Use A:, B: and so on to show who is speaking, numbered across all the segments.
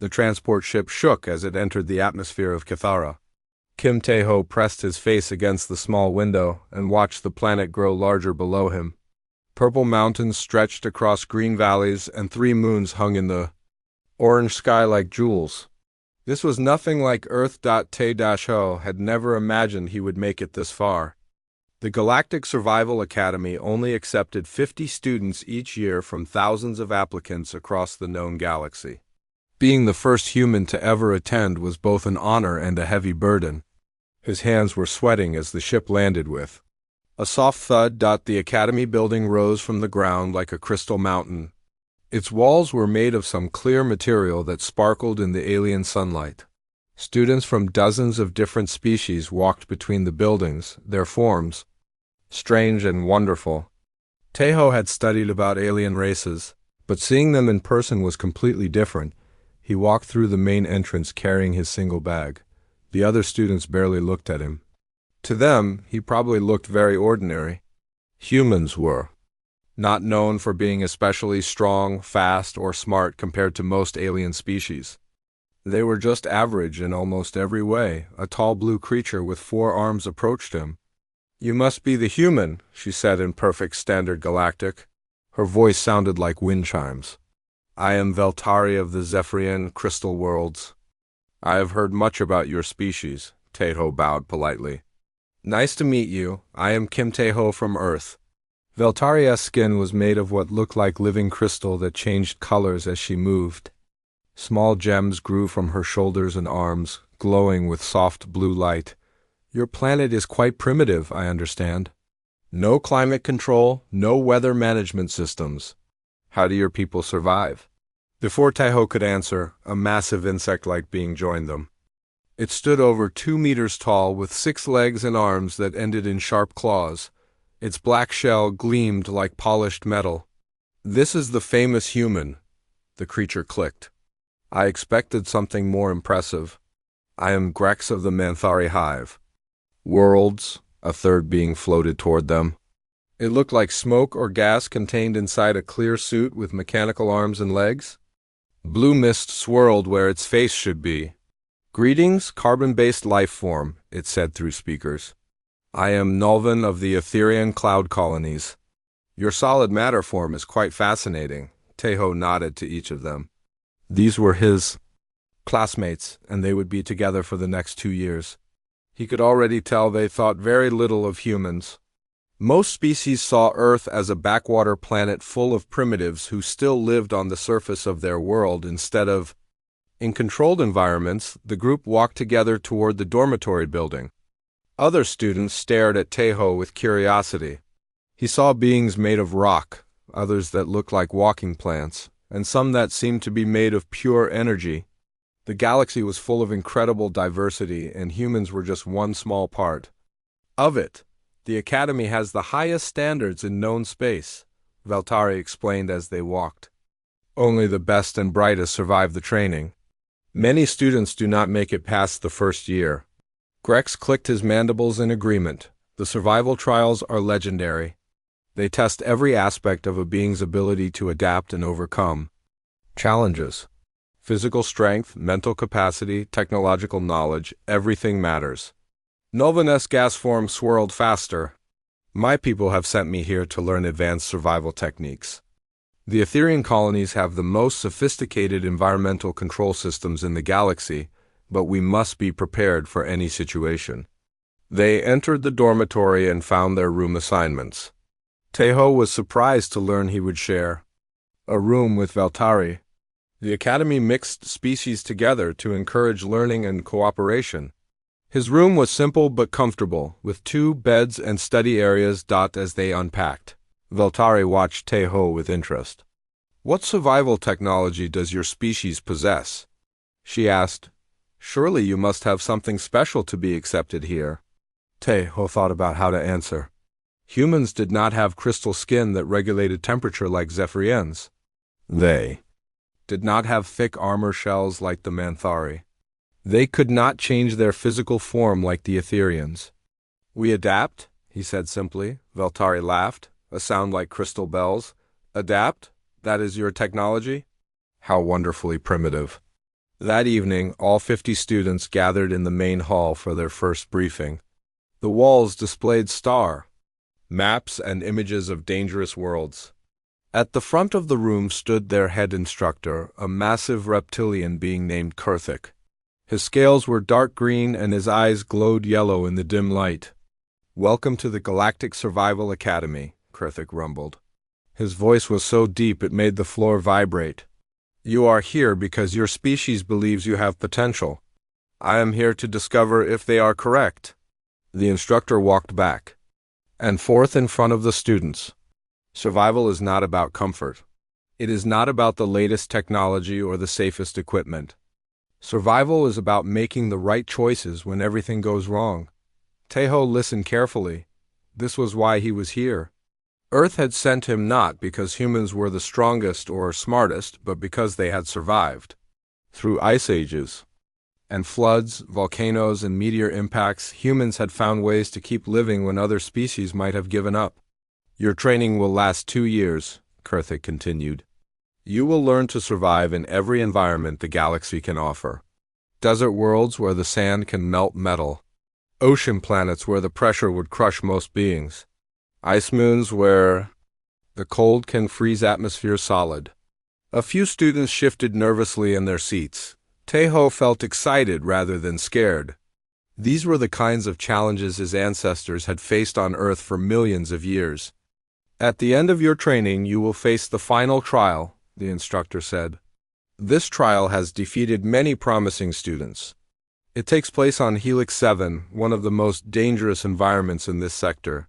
A: The transport ship shook as it entered the atmosphere of Cathara. Kim Tae-ho pressed his face against the small window and watched the planet grow larger below him. Purple mountains stretched across green valleys, and 3 moons hung in the orange sky like jewels. This was nothing like Earth. Tae-ho had never imagined he would make it this far. The Galactic Survival Academy only accepted 50 students each year from thousands of applicants across the known galaxy. Being the first human to ever attend was both an honor and a heavy burden. His hands were sweating as the ship landed with a soft thud. The Academy building rose from the ground like a crystal mountain. Its walls were made of some clear material that sparkled in the alien sunlight. Students from dozens of different species walked between the buildings, their forms strange and wonderful. Tae-ho had studied about alien races, but seeing them in person was completely different. He walked through the main entrance carrying his single bag. The other students barely looked at him. To them, he probably looked very ordinary. Humans were not known for being especially strong, fast, or smart compared to most alien species. They were just average in almost every way. A tall blue creature with 4 arms approached him. "You must be the human," she said in perfect standard galactic. Her voice sounded like wind chimes. "I am Veltari of the Zephyrian Crystal Worlds. I have heard much about your species." Tae-ho bowed politely. "Nice to meet you. I am Kim Tae-ho from Earth." Veltaria's skin was made of what looked like living crystal that changed colors as she moved. Small gems grew from her shoulders and arms, glowing with soft blue light. "Your planet is quite primitive, I understand. No climate control, no weather management systems. How do your people survive?" Before Tae-ho could answer, a massive insect-like being joined them. It stood over 2 meters tall with 6 legs and arms that ended in sharp claws. Its black shell gleamed like polished metal. "This is the famous human," the creature clicked. "I expected something more impressive. I am Grex of the Manthari Hive." "Worlds," a third being floated toward them. It looked like smoke or gas contained inside a clear suit with mechanical arms and legs. Blue mist swirled where its face should be. "Greetings, carbon-based life form," it said through speakers. "I am Nulvan of the Etherean Cloud Colonies. Your solid matter form is quite fascinating." Tae-ho nodded to each of them. These were his classmates, and they would be together for the next 2 years. He could already tell they thought very little of humans. Most species saw Earth as a backwater planet full of primitives who still lived on the surface of their world instead of in controlled environments. The group walked together toward the dormitory building. Other students stared at Tae-ho with curiosity. He saw beings made of rock, others that looked like walking plants, and some that seemed to be made of pure energy. The galaxy was full of incredible diversity, and humans were just one small part of it. "The Academy has the highest standards in known space," Veltari explained as they walked. "Only the best and brightest survive the training. Many students do not make it past the first year." Grex clicked his mandibles in agreement. "The survival trials are legendary. They test every aspect of a being's ability to adapt and overcome challenges. Physical strength, mental capacity, technological knowledge, everything matters." Nulvan's gas form swirled faster. "My people have sent me here to learn advanced survival techniques. The Etherean colonies have the most sophisticated environmental control systems in the galaxy, but we must be prepared for any situation." They entered the dormitory and found their room assignments. Tae-ho was surprised to learn he would share a room with Veltari. The Academy mixed species together to encourage learning and cooperation. His room was simple but comfortable, with 2 beds and study areas. As they unpacked, Veltari watched Tae-ho with interest. "What survival technology does your species possess?" she asked. "Surely you must have something special to be accepted here." Tae-ho thought about how to answer. Humans did not have crystal skin that regulated temperature like Zephyrians. They did not have thick armor shells like the Manthari. They could not change their physical form like the Etherians. "We adapt," he said simply. Veltari laughed, a sound like crystal bells. "Adapt? That is your technology? How wonderfully primitive." That evening, all 50 students gathered in the main hall for their first briefing. The walls displayed star maps and images of dangerous worlds. At the front of the room stood their head instructor, a massive reptilian being named Kurthik. His scales were dark green and his eyes glowed yellow in the dim light. "Welcome to the Galactic Survival Academy," Kurthik rumbled. His voice was so deep it made the floor vibrate. "You are here because your species believes you have potential. I am here to discover if they are correct." The instructor walked back and forth in front of the students. Survival is not about comfort. It is not about the latest technology or the safest equipment. Survival is about making the right choices when everything goes wrong. Teho listened carefully. This was why he was here. Earth had sent him not because humans were the strongest or smartest, but because they had survived. Through ice ages and floods, volcanoes, and meteor impacts, humans had found ways to keep living when other species might have given up. "Your training will last 2 years," Kurthik continued. "You will learn to survive in every environment the galaxy can offer. Desert worlds where the sand can melt metal. Ocean planets where the pressure would crush most beings. Ice moons where the cold can freeze atmosphere solid." A few students shifted nervously in their seats. Teho felt excited rather than scared. These were the kinds of challenges his ancestors had faced on Earth for millions of years. "At the end of your training, you will face the final trial," the instructor said. "This trial has defeated many promising students. It takes place on Helix 7, one of the most dangerous environments in this sector.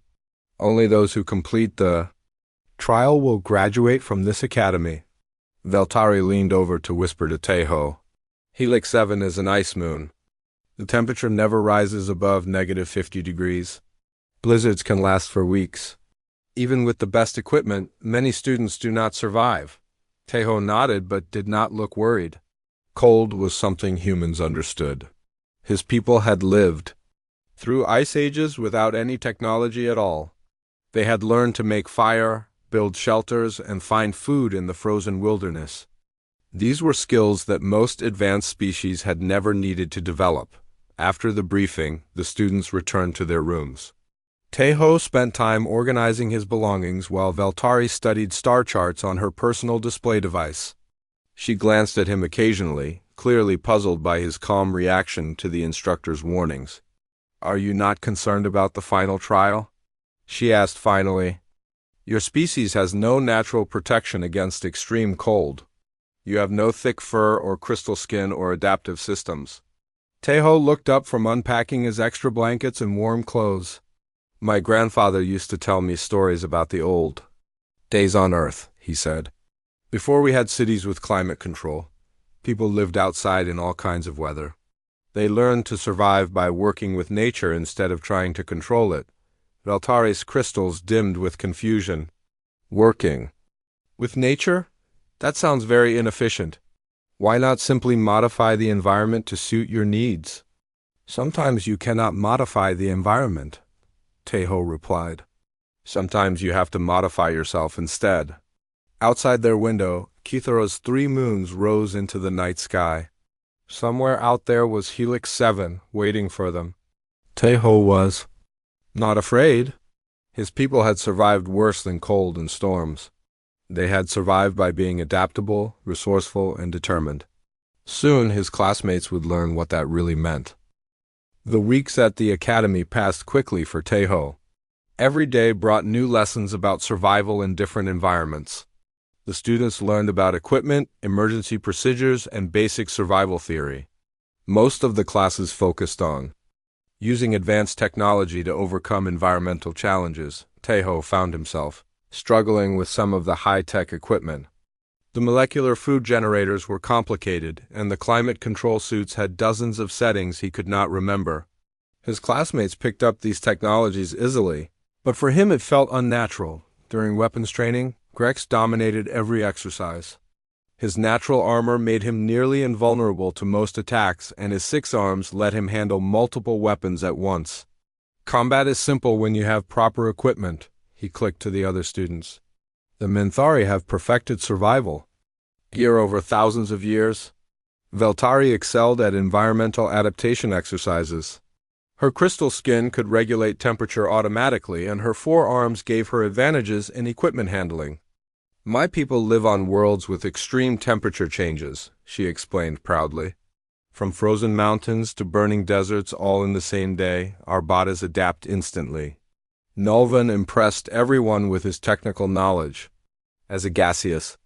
A: Only those who complete the trial will graduate from this academy." Veltari leaned over to whisper to Teho. "Helix 7 is an ice moon. The temperature never rises above -50 degrees. Blizzards can last for weeks. Even with the best equipment, many students do not survive." Teho nodded but did not look worried. Cold was something humans understood. His people had lived through ice ages without any technology at all. They had learned to make fire, build shelters, and find food in the frozen wilderness. These were skills that most advanced species had never needed to develop. After the briefing, the students returned to their rooms. Teho spent time organizing his belongings while Veltari studied star charts on her personal display device. She glanced at him occasionally, clearly puzzled by his calm reaction to the instructor's warnings. "Are you not concerned about the final trial?" she asked finally. "Your species has no natural protection against extreme cold. You have no thick fur or crystal skin or adaptive systems." Teho looked up from unpacking his extra blankets and warm clothes. "My grandfather used to tell me stories about the old days on Earth," he said. "Before we had cities with climate control, people lived outside in all kinds of weather. They learned to survive by working with nature instead of trying to control it." Veltari's crystals dimmed with confusion. "Working with nature? That sounds very inefficient. Why not simply modify the environment to suit your needs?" "Sometimes you cannot modify the environment," Teho replied. "Sometimes you have to modify yourself instead." Outside their window, Kitharo's 3 moons rose into the night sky. Somewhere out there was Helix 7 waiting for them. Teho was not afraid. His people had survived worse than cold and storms. They had survived by being adaptable, resourceful, and determined. Soon his classmates would learn what that really meant. The weeks at the academy passed quickly for Teho. Every day brought new lessons about survival in different environments. The students learned about equipment, emergency procedures, and basic survival theory. Most of the classes focused on using advanced technology to overcome environmental challenges. Teho found himself struggling with some of the high-tech equipment. The molecular food generators were complicated, and the climate control suits had dozens of settings he could not remember. His classmates picked up these technologies easily, but for him it felt unnatural. During weapons training, Grex dominated every exercise. His natural armor made him nearly invulnerable to most attacks, and his 6 arms let him handle multiple weapons at once. "Combat is simple when you have proper equipment," he clicked to the other students. "The Minthari have perfected survival. Gear over thousands of years." Veltari excelled at environmental adaptation exercises. Her crystal skin could regulate temperature automatically, and her forearms gave her advantages in equipment handling. "My people live on worlds with extreme temperature changes," she explained proudly. "From frozen mountains to burning deserts all in the same day, our bodies adapt instantly." Nulvan impressed everyone with his technical knowledge. As a gaseous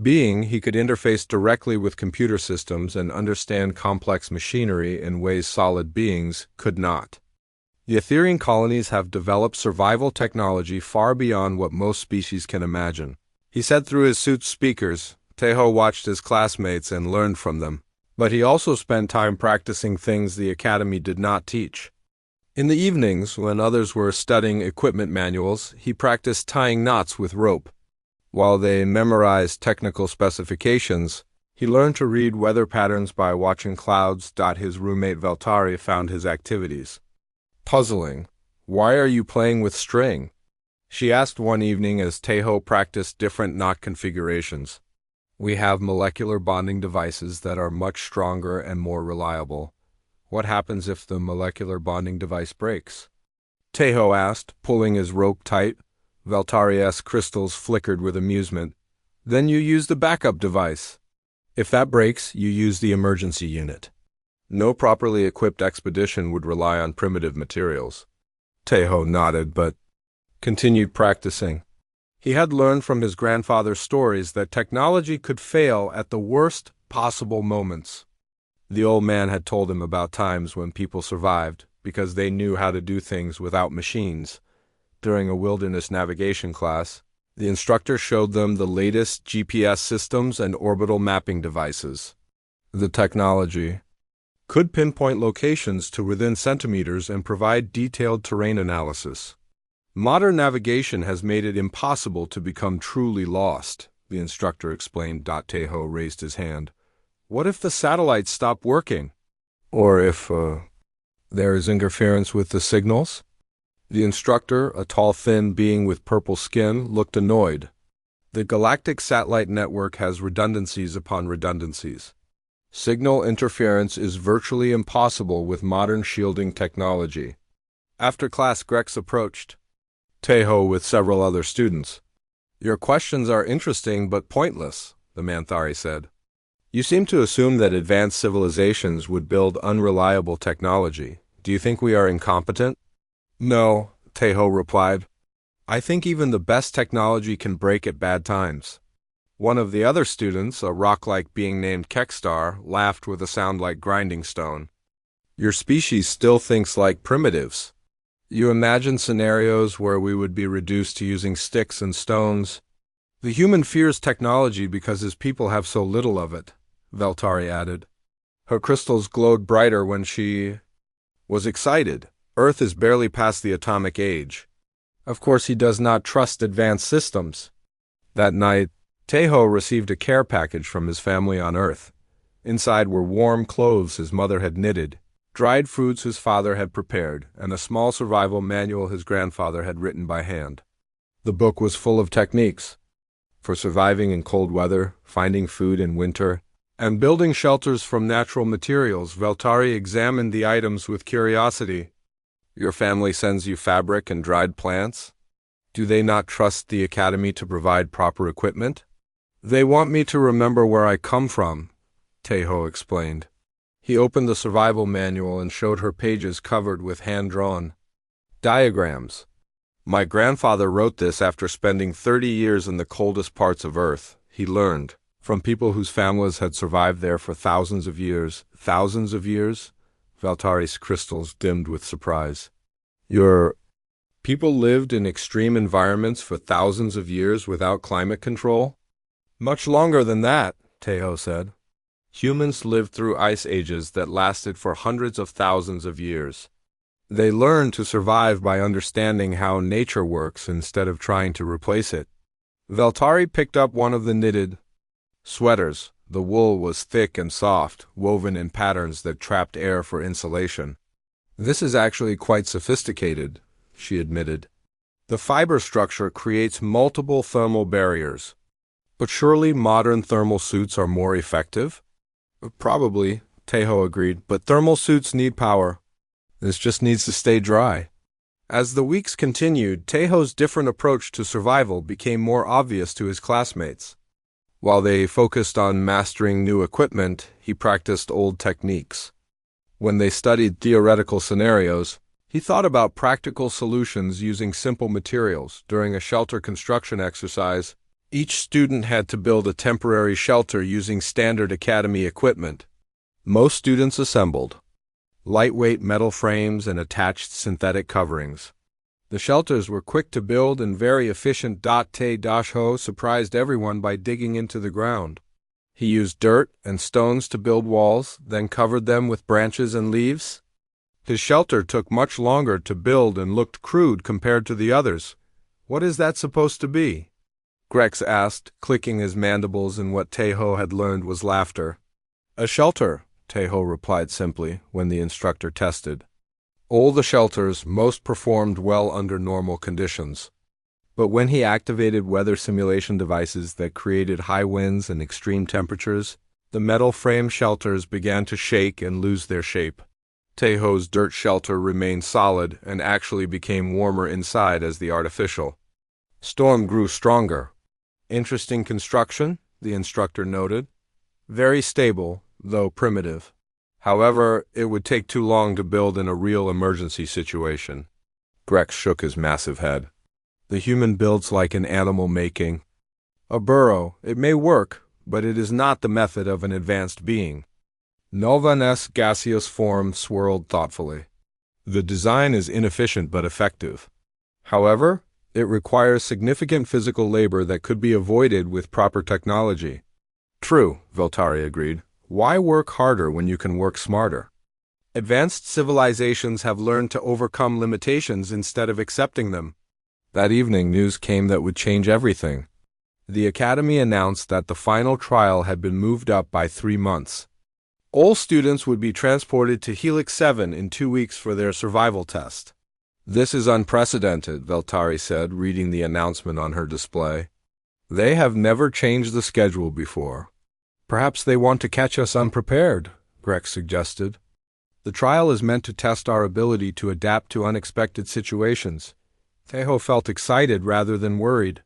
A: being, he could interface directly with computer systems and understand complex machinery in ways solid beings could not. The Etherian colonies have developed survival technology far beyond what most species can imagine. He said through his suit's speakers. Tejo watched his classmates and learned from them, but he also spent time practicing things the Academy did not teach. In the evenings, when others were studying equipment manuals, he practiced tying knots with rope. While they memorized technical specifications, he learned to read weather patterns by watching clouds. His roommate Veltari found his activities puzzling. "Why are you playing with string?" she asked one evening as Tejo practiced different knot configurations. "We have molecular bonding devices that are much stronger and more reliable. What happens if the molecular bonding device breaks?" Tejo asked, pulling his rope tight. Veltari's crystals flickered with amusement. "Then you use the backup device. If that breaks, you use the emergency unit." No properly equipped expedition would rely on primitive materials. Tejo nodded, but continued practicing. He had learned from his grandfather's stories that technology could fail at the worst possible moments. The old man had told him about times when people survived because they knew how to do things without machines. During a wilderness navigation class, the instructor showed them the latest GPS systems and orbital mapping devices. The technology could pinpoint locations to within centimeters and provide detailed terrain analysis. "Modern navigation has made it impossible to become truly lost," the instructor explained. Tejo raised his hand. "What if the satellites stop working? Or if there is interference with the signals?" The instructor, a tall, thin being with purple skin, looked annoyed. "The Galactic Satellite Network has redundancies upon redundancies. Signal interference is virtually impossible with modern shielding technology." After class, Grex approached Tejo with several other students. "Your questions are interesting but pointless," the Manthari said. "You seem to assume that advanced civilizations would build unreliable technology. Do you think we are incompetent?" "No," Tejo replied. "I think even the best technology can break at bad times." One of the other students, a rock-like being named Kekstar, laughed with a sound like grinding stone. "Your species still thinks like primitives. You imagine scenarios where we would be reduced to using sticks and stones. The human fears technology because his people have so little of it," Veltari added. Her crystals glowed brighter when she was excited. "Earth is barely past the atomic age. Of course he does not trust advanced systems." That night, Tejo received a care package from his family on Earth. Inside were warm clothes his mother had knitted, dried fruits his father had prepared, and a small survival manual his grandfather had written by hand. The book was full of techniques for surviving in cold weather, finding food in winter, and building shelters from natural materials. Veltari examined the items with curiosity. "Your family sends you fabric and dried plants? Do they not trust the Academy to provide proper equipment?" "They want me to remember where I come from," Tejo explained. He opened the survival manual and showed her pages covered with hand-drawn diagrams. "My grandfather wrote this after spending 30 years in the coldest parts of Earth. He learned from people whose families had survived there for thousands of years." "Thousands of years?" Veltari's crystals dimmed with surprise. "Your people lived in extreme environments for thousands of years without climate control?" "Much longer than that," Tejo said. "Humans lived through ice ages that lasted for hundreds of thousands of years. They learned to survive by understanding how nature works instead of trying to replace it." Veltari picked up one of the knitted sweaters. The wool was thick and soft, woven in patterns that trapped air for insulation. "This is actually quite sophisticated," she admitted. "The fiber structure creates multiple thermal barriers. But surely modern thermal suits are more effective?" Probably, Tejo agreed, but thermal suits need power. This just needs to stay dry. As the weeks continued, Tejo's different approach to survival became more obvious to his classmates. While they focused on mastering new equipment, he practiced old techniques. When they studied theoretical scenarios, he thought about practical solutions using simple materials. During a shelter construction exercise, each student had to build a temporary shelter using standard academy equipment. Most students assembled lightweight metal frames and attached synthetic coverings. The shelters were quick to build and very efficient. Tejo surprised everyone by digging into the ground. He used dirt and stones to build walls, then covered them with branches and leaves. His shelter took much longer to build and looked crude compared to the others. What is that supposed to be? Grex asked, clicking his mandibles, and what Tejo had learned was laughter. A shelter, Tejo replied simply when the instructor tested. All the shelters most performed well under normal conditions. But when he activated weather simulation devices that created high winds and extreme temperatures, the metal frame shelters began to shake and lose their shape. Tejo's dirt shelter remained solid and actually became warmer inside as the artificial storm grew stronger. Interesting construction, the instructor noted. Very stable, though primitive. However, it would take too long to build in a real emergency situation. Grex shook his massive head. The human builds like an animal making a burrow. It may work, but it is not the method of an advanced being. Nolvan's gaseous form swirled thoughtfully. The design is inefficient but effective. However, it requires significant physical labor that could be avoided with proper technology. True, Veltari agreed. Why work harder when you can work smarter? Advanced civilizations have learned to overcome limitations instead of accepting them. That evening, news came that would change everything. The Academy announced that the final trial had been moved up by 3 months. All students would be transported to Helix 7 in 2 weeks for their survival test. This is unprecedented, Veltari said, reading the announcement on her display. They have never changed the schedule before. Perhaps they want to catch us unprepared, Grex suggested. The trial is meant to test our ability to adapt to unexpected situations. Tejo felt excited rather than worried.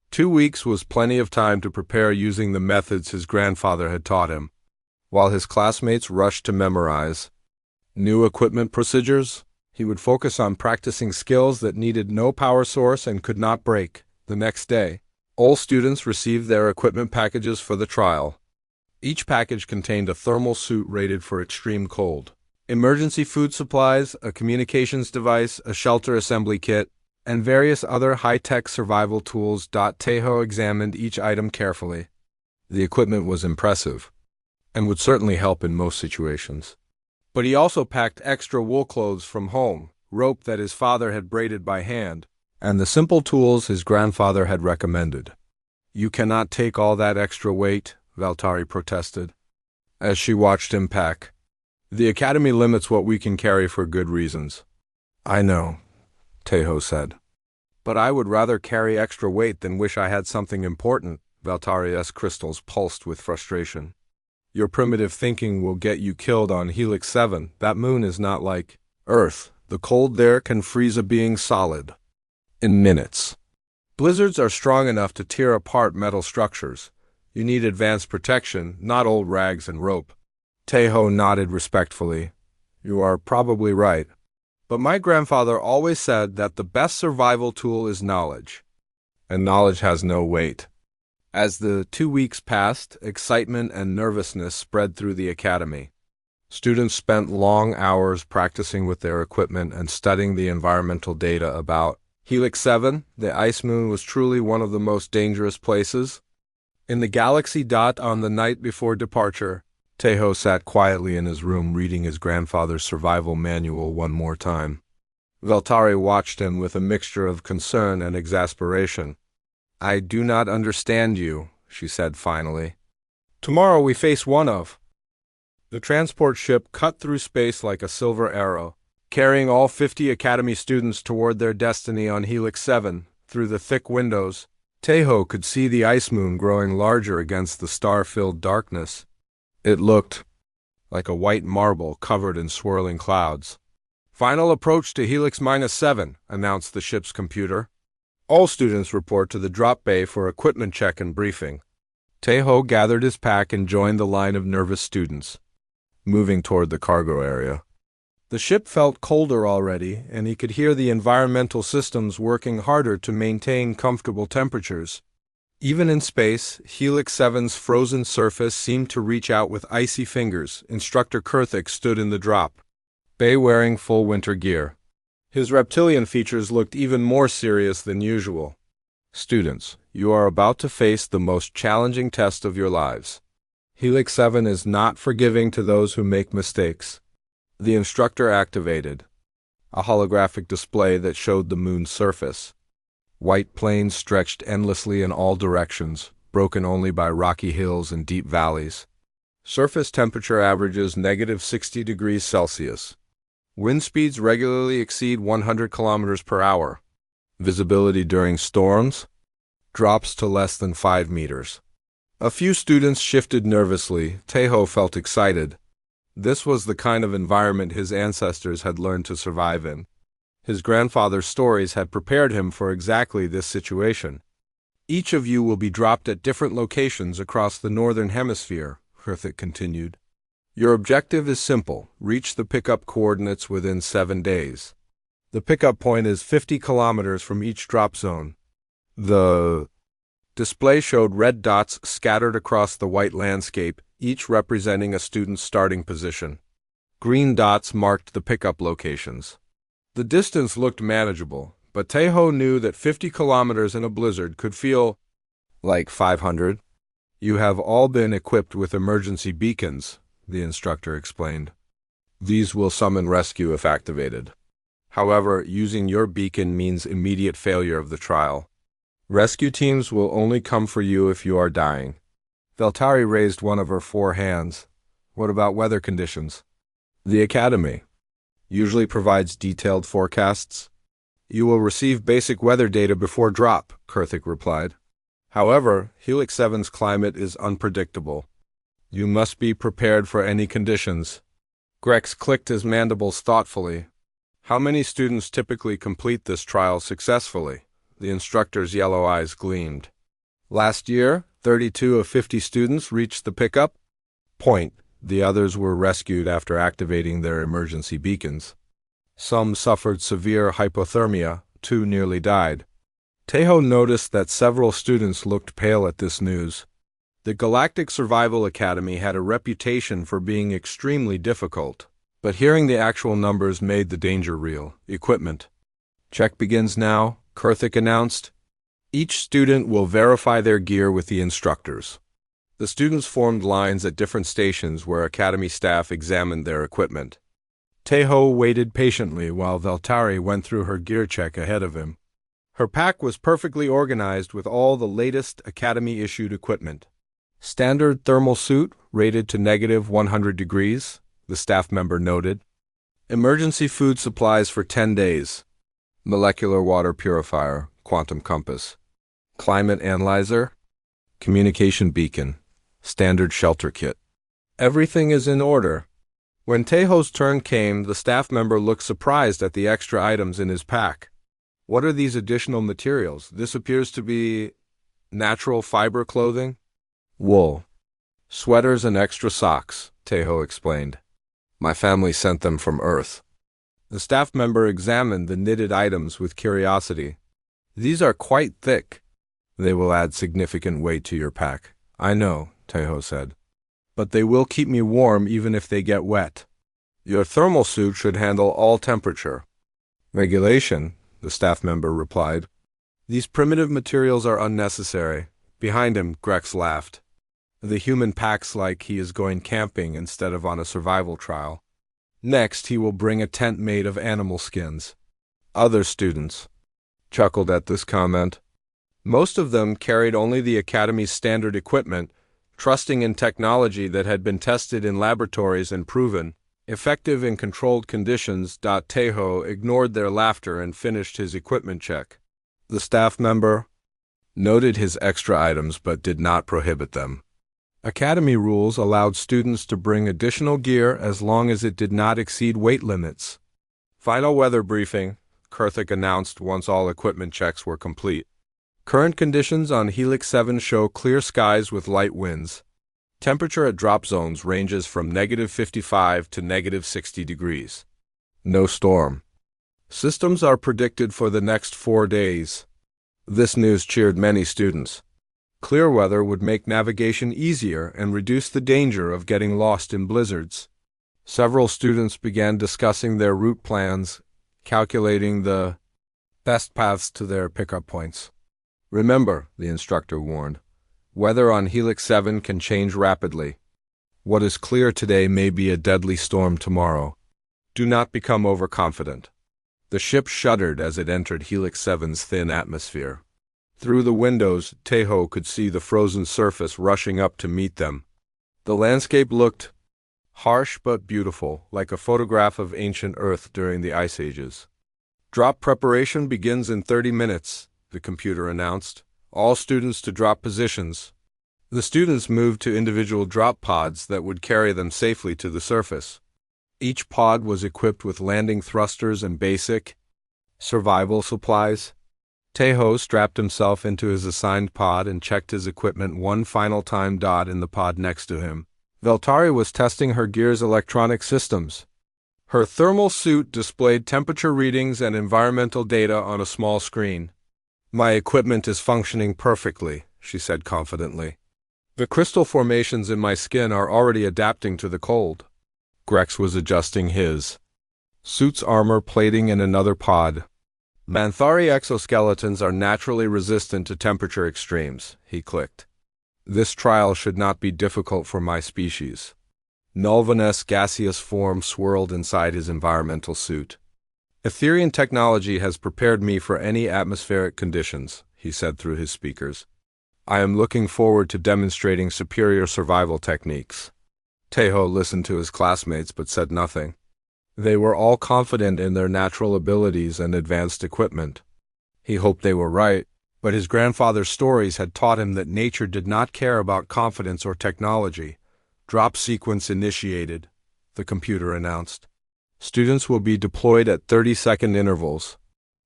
A: 2 weeks was plenty of time to prepare using the methods his grandfather had taught him, while his classmates rushed to memorize new equipment procedures. He would focus on practicing skills that needed no power source and could not break. The next day, all students received their equipment packages for the trial. Each package contained a thermal suit rated for extreme cold, emergency food supplies, a communications device, a shelter assembly kit, and various other high-tech survival tools. Tejo examined each item carefully. The equipment was impressive, and would certainly help in most situations. But he also packed extra wool clothes from home, rope that his father had braided by hand, and the simple tools his grandfather had recommended. You cannot take all that extra weight, Veltari protested, as she watched him pack. The Academy limits what we can carry for good reasons. I know, Tejo said. But I would rather carry extra weight than wish I had something important. Veltari's crystals pulsed with frustration. Your primitive thinking will get you killed on Helix 7. That moon is not like Earth. The cold there can freeze a being solid in minutes. Blizzards are strong enough to tear apart metal structures. You need advanced protection, not old rags and rope. Tejo nodded respectfully. You are probably right. But my grandfather always said that the best survival tool is knowledge. And knowledge has no weight. As the 2 weeks passed, excitement and nervousness spread through the academy. Students spent long hours practicing with their equipment and studying the environmental data about Helix 7. The ice moon was truly one of the most dangerous places. In the galaxy. On the night before departure, Tejo sat quietly in his room reading his grandfather's survival manual one more time. Veltari watched him with a mixture of concern and exasperation. I do not understand you, she said finally. Tomorrow we face one of. The transport ship cut through space like a silver arrow, carrying all 50 Academy students toward their destiny on Helix 7. Through the thick windows, Tejo could see the ice moon growing larger against the star-filled darkness. It looked like a white marble covered in swirling clouds. Final approach to Helix -7, announced the ship's computer. All students report to the drop bay for equipment check and briefing. Taeho gathered his pack and joined the line of nervous students, moving toward the cargo area. The ship felt colder already, and he could hear the environmental systems working harder to maintain comfortable temperatures. Even in space, Helix 7's frozen surface seemed to reach out with icy fingers. Instructor Kurthik stood in the drop bay wearing full winter gear. His reptilian features looked even more serious than usual. Students, you are about to face the most challenging test of your lives. Helix 7 is not forgiving to those who make mistakes. The instructor activated a holographic display that showed the moon's surface. White plains stretched endlessly in all directions, broken only by rocky hills and deep valleys. Surface temperature averages -60 degrees Celsius. Wind speeds regularly exceed 100 kilometers per hour. Visibility during storms drops to less than 5 meters. A few students shifted nervously. Taeho felt excited. This was the kind of environment his ancestors had learned to survive in. His grandfather's stories had prepared him for exactly this situation. Each of you will be dropped at different locations across the northern hemisphere, Kurthik continued. Your objective is simple: reach the pickup coordinates within 7 days. The pickup point is 50 kilometers from each drop zone. The display showed red dots scattered across the white landscape, each representing a student's starting position. Green dots marked the pickup locations. The distance looked manageable, but Taeho knew that 50 kilometers in a blizzard could feel like 500. You have all been equipped with emergency beacons, the instructor explained. These will summon rescue if activated. However, using your beacon means immediate failure of the trial. Rescue teams will only come for you if you are dying. Veltari raised one of her 4 hands. What about weather conditions? The Academy usually provides detailed forecasts. You will receive basic weather data before drop, Kurthik replied. However, Helix 7's climate is unpredictable. You must be prepared for any conditions. Grex clicked his mandibles thoughtfully. How many students typically complete this trial successfully? The instructor's yellow eyes gleamed. Last year, 32 of 50 students reached the pickup point. The others were rescued after activating their emergency beacons. Some suffered severe hypothermia, 2 nearly died. Taeho noticed that several students looked pale at this news. The Galactic Survival Academy had a reputation for being extremely difficult, but hearing the actual numbers made the danger real. Equipment check begins now, Kurthik announced. Each student will verify their gear with the instructors. The students formed lines at different stations where Academy staff examined their equipment. Taeho waited patiently while Veltari went through her gear check ahead of him. Her pack was perfectly organized with all the latest Academy-issued equipment. Standard thermal suit, rated to -100 degrees, the staff member noted. Emergency food supplies for 10 days. Molecular water purifier, quantum compass. Climate analyzer. Communication beacon. Standard shelter kit. Everything is in order. When Taeho's turn came, the staff member looked surprised at the extra items in his pack. What are these additional materials? This appears to be natural fiber clothing. Wool. Sweaters and extra socks, Taeho explained. My family sent them from Earth. The staff member examined the knitted items with curiosity. These are quite thick. They will add significant weight to your pack. I know, Taeho said. But they will keep me warm even if they get wet. Your thermal suit should handle all temperature. Regulation, the staff member replied. These primitive materials are unnecessary. Behind him, Grex laughed. The human packs like he is going camping instead of on a survival trial. Next, he will bring a tent made of animal skins. Other students chuckled at this comment. Most of them carried only the Academy's standard equipment, trusting in technology that had been tested in laboratories and proven effective in controlled conditions. Taeho ignored their laughter and finished his equipment check. The staff member noted his extra items but did not prohibit them. Academy rules allowed students to bring additional gear as long as it did not exceed weight limits. Final weather briefing, Kurthik announced once all equipment checks were complete. Current conditions on Helix 7 show clear skies with light winds. Temperature at drop zones ranges from -55 to -60 degrees. No storm. Systems are predicted for the next 4 days. This news cheered many students. Clear weather would make navigation easier and reduce the danger of getting lost in blizzards. Several students began discussing their route plans, calculating the best paths to their pickup points. Remember, the instructor warned, weather on Helix 7 can change rapidly. What is clear today may be a deadly storm tomorrow. Do not become overconfident. The ship shuddered as it entered Helix 7's thin atmosphere. Through the windows, Tejo could see the frozen surface rushing up to meet them. The landscape looked harsh but beautiful, like a photograph of ancient Earth during the Ice Ages. Drop preparation begins in 30 minutes, the computer announced. All students to drop positions. The students moved to individual drop pods that would carry them safely to the surface. Each pod was equipped with landing thrusters and basic survival supplies. Tejo strapped himself into his assigned pod and checked his equipment one final time. In the pod next to him, Veltari was testing her gear's electronic systems. Her thermal suit displayed temperature readings and environmental data on a small screen. My equipment is functioning perfectly, she said confidently. The crystal formations in my skin are already adapting to the cold. Grex was adjusting his suit's armor plating in another pod. Manthari exoskeletons are naturally resistant to temperature extremes, he clicked. This trial should not be difficult for my species. Nulvan's gaseous form swirled inside his environmental suit. Etherian technology has prepared me for any atmospheric conditions, he said through his speakers. I am looking forward to demonstrating superior survival techniques. Tejo listened to his classmates but said nothing. They were all confident in their natural abilities and advanced equipment. He hoped they were right, but his grandfather's stories had taught him that nature did not care about confidence or technology. Drop sequence initiated, the computer announced. Students will be deployed at 30-second intervals,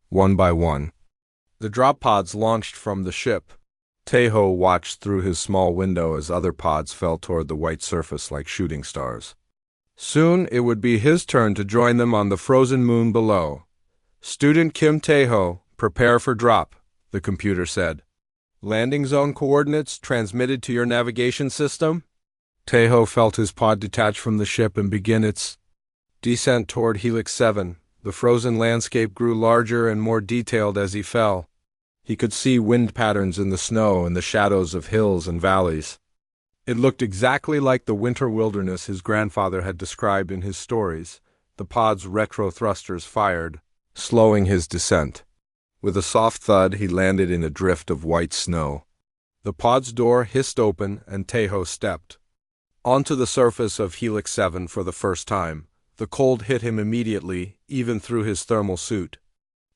A: one by one. The drop pods launched from the ship. Tejo watched through his small window as other pods fell toward the white surface like shooting stars. Soon it would be his turn to join them on the frozen moon below. Student Kim Tejo, prepare for drop, the computer said. Landing zone coordinates transmitted to your navigation system? Tejo felt his pod detach from the ship and begin its descent toward Helix 7. The frozen landscape grew larger and more detailed as he fell. He could see wind patterns in the snow and the shadows of hills and valleys. It looked exactly like the winter wilderness his grandfather had described in his stories. The pod's retro thrusters fired, slowing his descent. With a soft thud, he landed in a drift of white snow. The pod's door hissed open and Tejo stepped onto the surface of Helix 7 for the first time. The cold hit him immediately, even through his thermal suit.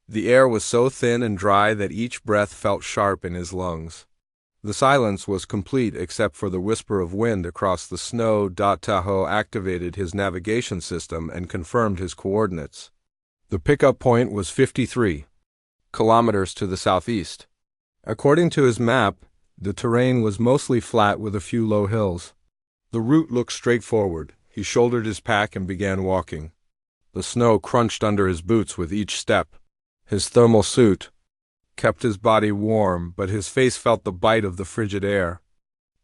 A: The air was so thin and dry that each breath felt sharp in his lungs. The silence was complete except for the whisper of wind across the snow. Tejo activated his navigation system and confirmed his coordinates. The pickup point was 53 kilometers to the southeast. According to his map, the terrain was mostly flat with a few low hills. The route looked straightforward. He shouldered his pack and began walking. The snow crunched under his boots with each step. His thermal suit kept his body warm, but his face felt the bite of the frigid air.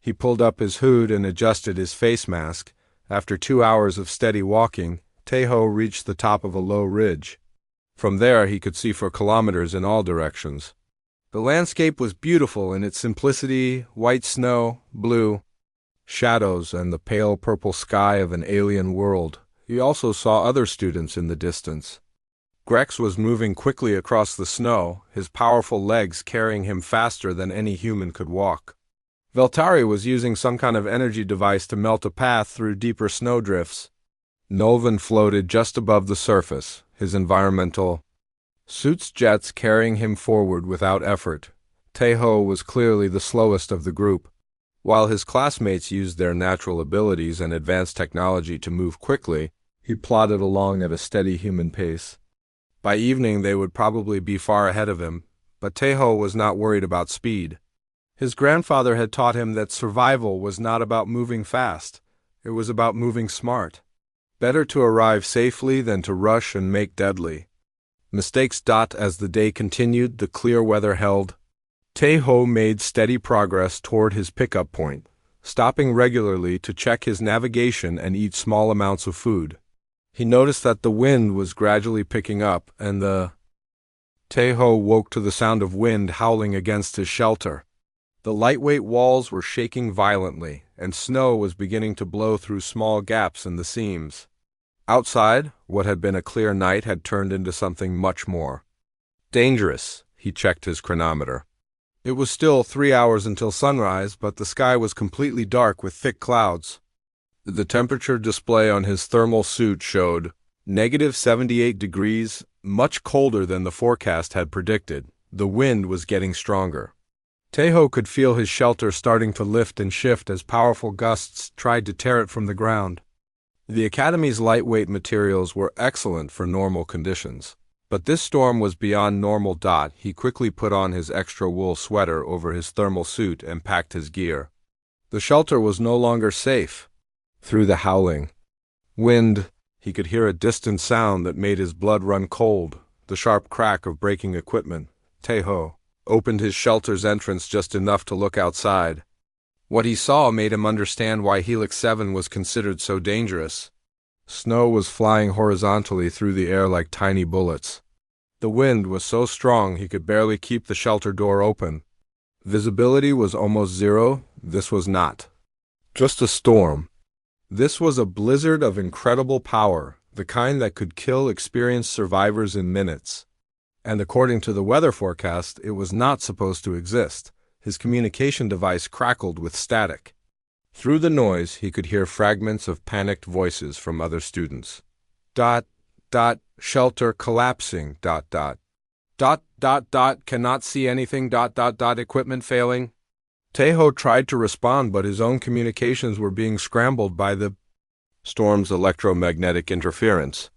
A: He pulled up his hood and adjusted his face mask. After 2 hours of steady walking, Tejo reached the top of a low ridge. From there he could see for kilometers in all directions. The landscape was beautiful in its simplicity: white snow, blue shadows, and the pale purple sky of an alien world. He also saw other students in the distance. Grex was moving quickly across the snow, his powerful legs carrying him faster than any human could walk. Veltari was using some kind of energy device to melt a path through deeper snowdrifts. Nulvan floated just above the surface, his environmental suit's jets carrying him forward without effort. Tejo was clearly the slowest of the group. While his classmates used their natural abilities and advanced technology to move quickly, he plodded along at a steady human pace. By evening they would probably be far ahead of him, but Taeho was not worried about speed. His grandfather had taught him that survival was not about moving fast, it was about moving smart. Better to arrive safely than to rush and make deadly mistakes. As the day continued, the clear weather held. Taeho made steady progress toward his pickup point, stopping regularly to check his navigation and eat small amounts of food. He noticed that the wind was gradually picking up, and Taeho woke to the sound of wind howling against his shelter. The lightweight walls were shaking violently, and snow was beginning to blow through small gaps in the seams. Outside, what had been a clear night had turned into something much more dangerous. He checked his chronometer. It was still 3 hours until sunrise, but the sky was completely dark with thick clouds. The temperature display on his thermal suit showed -78 degrees, much colder than the forecast had predicted. The wind was getting stronger. Taeho could feel his shelter starting to lift and shift as powerful gusts tried to tear it from the ground. The Academy's lightweight materials were excellent for normal conditions, but this storm was beyond normal. He quickly put on his extra wool sweater over his thermal suit and packed his gear. The shelter was no longer safe. Through the howling wind, he could hear a distant sound that made his blood run cold, the sharp crack of breaking equipment. Taeho opened his shelter's entrance just enough to look outside. What he saw made him understand why Helix 7 was considered so dangerous. Snow was flying horizontally through the air like tiny bullets. The wind was so strong he could barely keep the shelter door open. Visibility was almost zero. This was not just a storm. This was a blizzard of incredible power, the kind that could kill experienced survivors in minutes. And according to the weather forecast, it was not supposed to exist. His communication device crackled with static. Through the noise, he could hear fragments of panicked voices from other students. Shelter collapsing. Cannot see anything. Equipment failing. Taeho tried to respond, but his own communications were being scrambled by the storm's electromagnetic interference.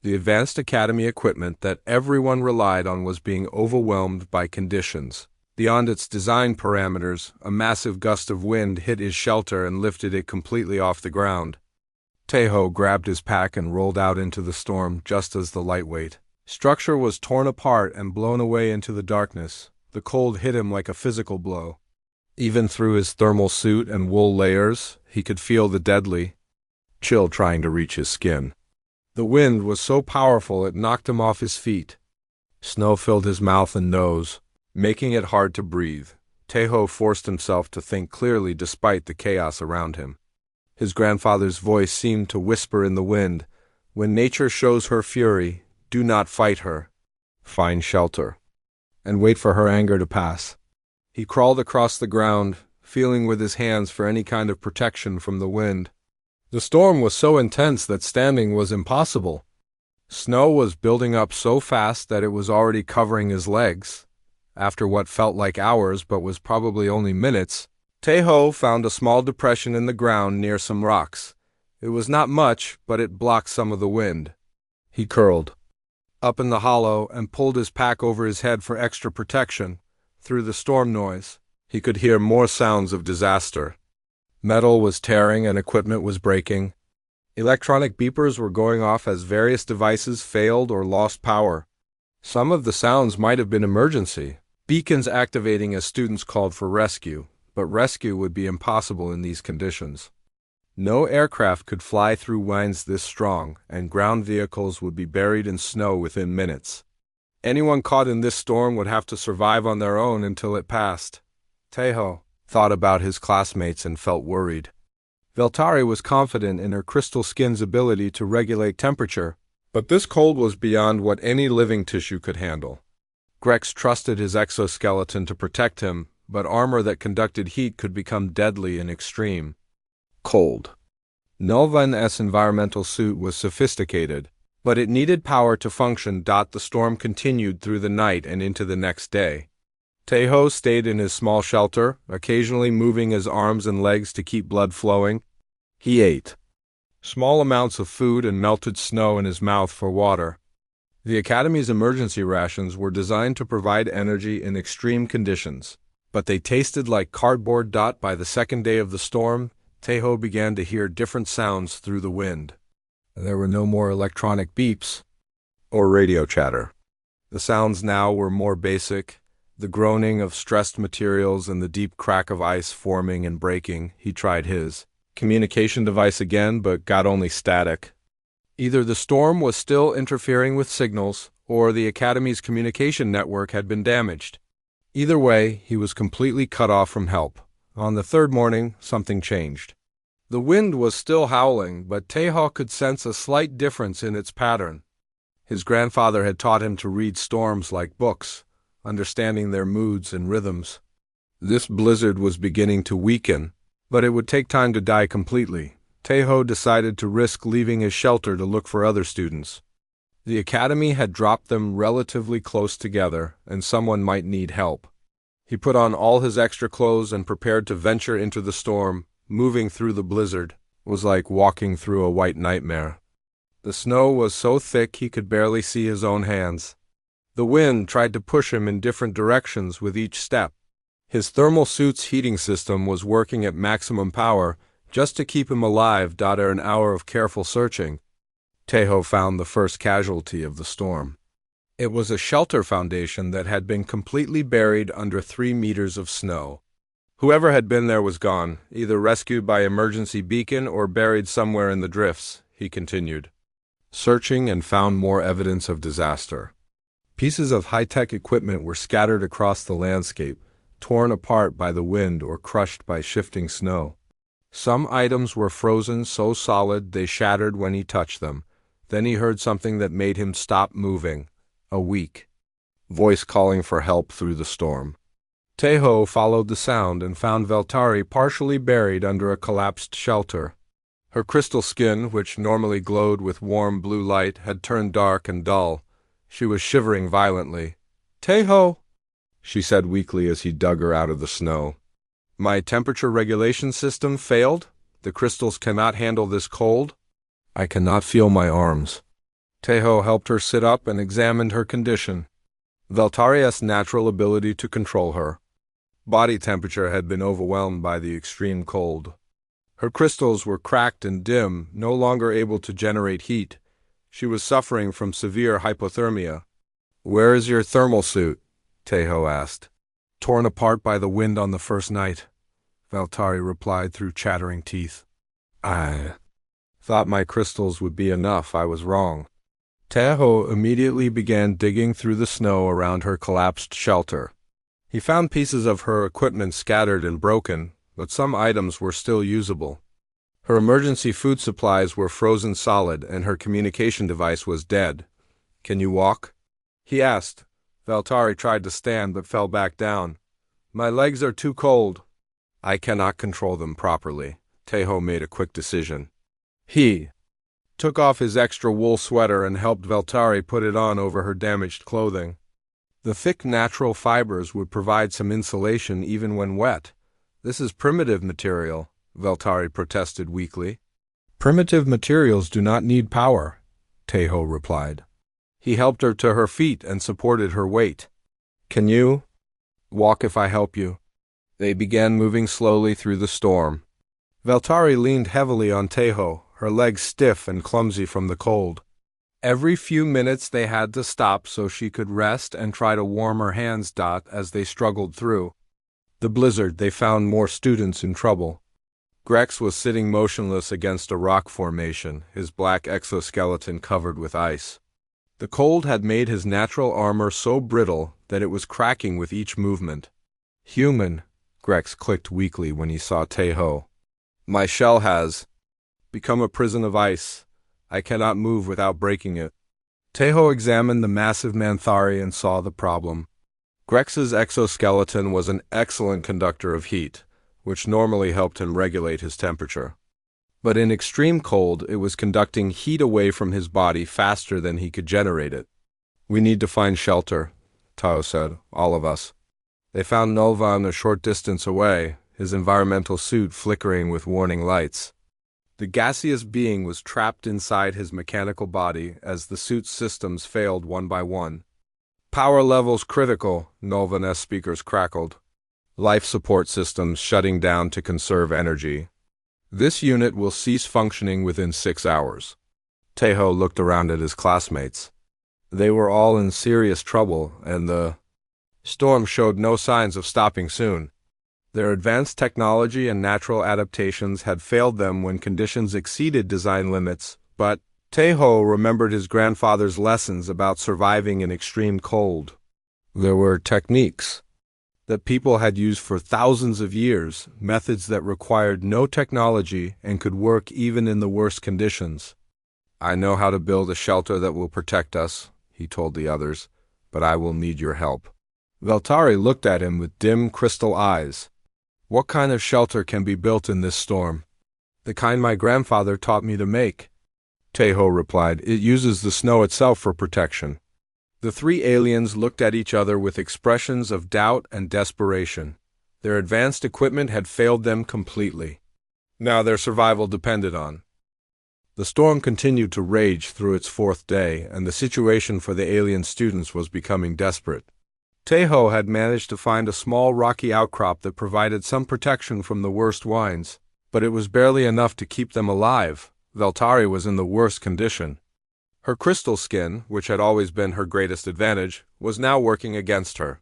A: The advanced Academy equipment that everyone relied on was being overwhelmed by conditions beyond its design parameters. A massive gust of wind hit his shelter and lifted it completely off the ground. Taeho grabbed his pack and rolled out into the storm just as the lightweight structure was torn apart and blown away into the darkness. The cold hit him like a physical blow. Even through his thermal suit and wool layers, he could feel the deadly chill trying to reach his skin. The wind was so powerful it knocked him off his feet. Snow filled his mouth and nose, making it hard to breathe. Taeho forced himself to think clearly despite the chaos around him. His grandfather's voice seemed to whisper in the wind, "When nature shows her fury, do not fight her. Find shelter, and wait for her anger to pass." He crawled across the ground, feeling with his hands for any kind of protection from the wind. The storm was so intense that standing was impossible. Snow was building up so fast that it was already covering his legs. After what felt like hours but was probably only minutes, Taeho found a small depression in the ground near some rocks. It was not much, but it blocked some of the wind. He curled up in the hollow and pulled his pack over his head for extra protection. Through the storm noise, he could hear more sounds of disaster. Metal was tearing and equipment was breaking. Electronic beepers were going off as various devices failed or lost power. Some of the sounds might have been emergency beacons activating as students called for rescue, but rescue would be impossible in these conditions. No aircraft could fly through winds this strong, and ground vehicles would be buried in snow within minutes. Anyone caught in this storm would have to survive on their own until it passed. Taeho thought about his classmates and felt worried. Veltari was confident in her crystal skin's ability to regulate temperature, but this cold was beyond what any living tissue could handle. Grex trusted his exoskeleton to protect him, but armor that conducted heat could become deadly in extreme cold. Nelvan's environmental suit was sophisticated, but it needed power to function. The storm continued through the night and into the next day. Teho stayed in his small shelter, occasionally moving his arms and legs to keep blood flowing. He ate small amounts of food and melted snow in his mouth for water. The Academy's emergency rations were designed to provide energy in extreme conditions, but they tasted like cardboard. By the second day of the storm, Teho began to hear different sounds through the wind. There were no more electronic beeps or radio chatter. The sounds now were more basic, the groaning of stressed materials and the deep crack of ice forming and breaking. He tried his communication device again, but got only static. Either the storm was still interfering with signals, or the Academy's communication network had been damaged. Either way, he was completely cut off from help. On the third morning, something changed. The wind was still howling, but Teho could sense a slight difference in its pattern. His grandfather had taught him to read storms like books, understanding their moods and rhythms. This blizzard was beginning to weaken, but it would take time to die completely. Teho decided to risk leaving his shelter to look for other students. The Academy had dropped them relatively close together, and someone might need help. He put on all his extra clothes and prepared to venture into the storm. Moving through the blizzard was like walking through a white nightmare. The snow was so thick he could barely see his own hands. The wind tried to push him in different directions with each step. His thermal suit's heating system was working at maximum power just to keep him alive. After an hour of careful searching, Teho found the first casualty of the storm. It was a shelter foundation that had been completely buried under 3 meters of snow. Whoever had been there was gone, either rescued by emergency beacon or buried somewhere in the drifts, he continued, searching and found more evidence of disaster. Pieces of high-tech equipment were scattered across the landscape, torn apart by the wind or crushed by shifting snow. Some items were frozen so solid they shattered when he touched them. Then he heard something that made him stop moving, a weak voice calling for help through the storm. Teho followed the sound and found Veltari partially buried under a collapsed shelter. Her crystal skin, which normally glowed with warm blue light, had turned dark and dull. She was shivering violently. "Teho," she said weakly as he dug her out of the snow. "My temperature regulation system failed? The crystals cannot handle this cold? I cannot feel my arms." Teho helped her sit up and examined her condition. Veltari's natural ability to control her body temperature had been overwhelmed by the extreme cold. Her crystals were cracked and dim, no longer able to generate heat. She was suffering from severe hypothermia. "Where is your thermal suit?" Teho asked. "Torn apart by the wind on the first night," Veltari replied through chattering teeth. "I thought my crystals would be enough. I was wrong." Teho immediately began digging through the snow around her collapsed shelter. He found pieces of her equipment scattered and broken, but some items were still usable. Her emergency food supplies were frozen solid, and her communication device was dead. "Can you walk?" he asked. Veltari tried to stand but fell back down. "My legs are too cold." "I cannot control them properly." Teho made a quick decision. He took off his extra wool sweater and helped Veltari put it on over her damaged clothing. The thick natural fibers would provide some insulation even when wet. "This is primitive material," Veltari protested weakly. "Primitive materials do not need power," Teho replied. He helped her to her feet and supported her weight. "Can you walk if I help you?" They began moving slowly through the storm. Veltari leaned heavily on Teho, her legs stiff and clumsy from the cold. Every few minutes they had to stop so she could rest and try to warm her hands. As they struggled through the blizzard, they found more students in trouble. Grex was sitting motionless against a rock formation, his black exoskeleton covered with ice. The cold had made his natural armor so brittle that it was cracking with each movement. "Human," Grex clicked weakly when he saw Teho. "My shell has become a prison of ice. I cannot move without breaking it." Teho examined the massive Manthari and saw the problem. Grex's exoskeleton was an excellent conductor of heat, which normally helped him regulate his temperature. But in extreme cold, it was conducting heat away from his body faster than he could generate it. "We need to find shelter," Tao said, "all of us." They found Nolvan a short distance away, his environmental suit flickering with warning lights. The gaseous being was trapped inside his mechanical body as the suit's systems failed one by one. Power levels critical, Nolvan's speakers crackled. Life support systems shutting down to conserve energy. This unit will cease functioning within 6 hours. Tejo looked around at his classmates. They were all in serious trouble, and the storm showed no signs of stopping soon. Their advanced technology and natural adaptations had failed them when conditions exceeded design limits, but Tejo remembered his grandfather's lessons about surviving in extreme cold. There were techniques that people had used for thousands of years, methods that required no technology and could work even in the worst conditions. "I know how to build a shelter that will protect us," he told the others, "but I will need your help." Veltari looked at him with dim crystal eyes. "What kind of shelter can be built in this storm?" "The kind my grandfather taught me to make," Tejo replied. "It uses the snow itself for protection." The three aliens looked at each other with expressions of doubt and desperation. Their advanced equipment had failed them completely. Now their survival depended on. The storm continued to rage through its 4th day, and the situation for the alien students was becoming desperate. Tejo had managed to find a small rocky outcrop that provided some protection from the worst winds, but it was barely enough to keep them alive. Veltari was in the worst condition. Her crystal skin, which had always been her greatest advantage, was now working against her.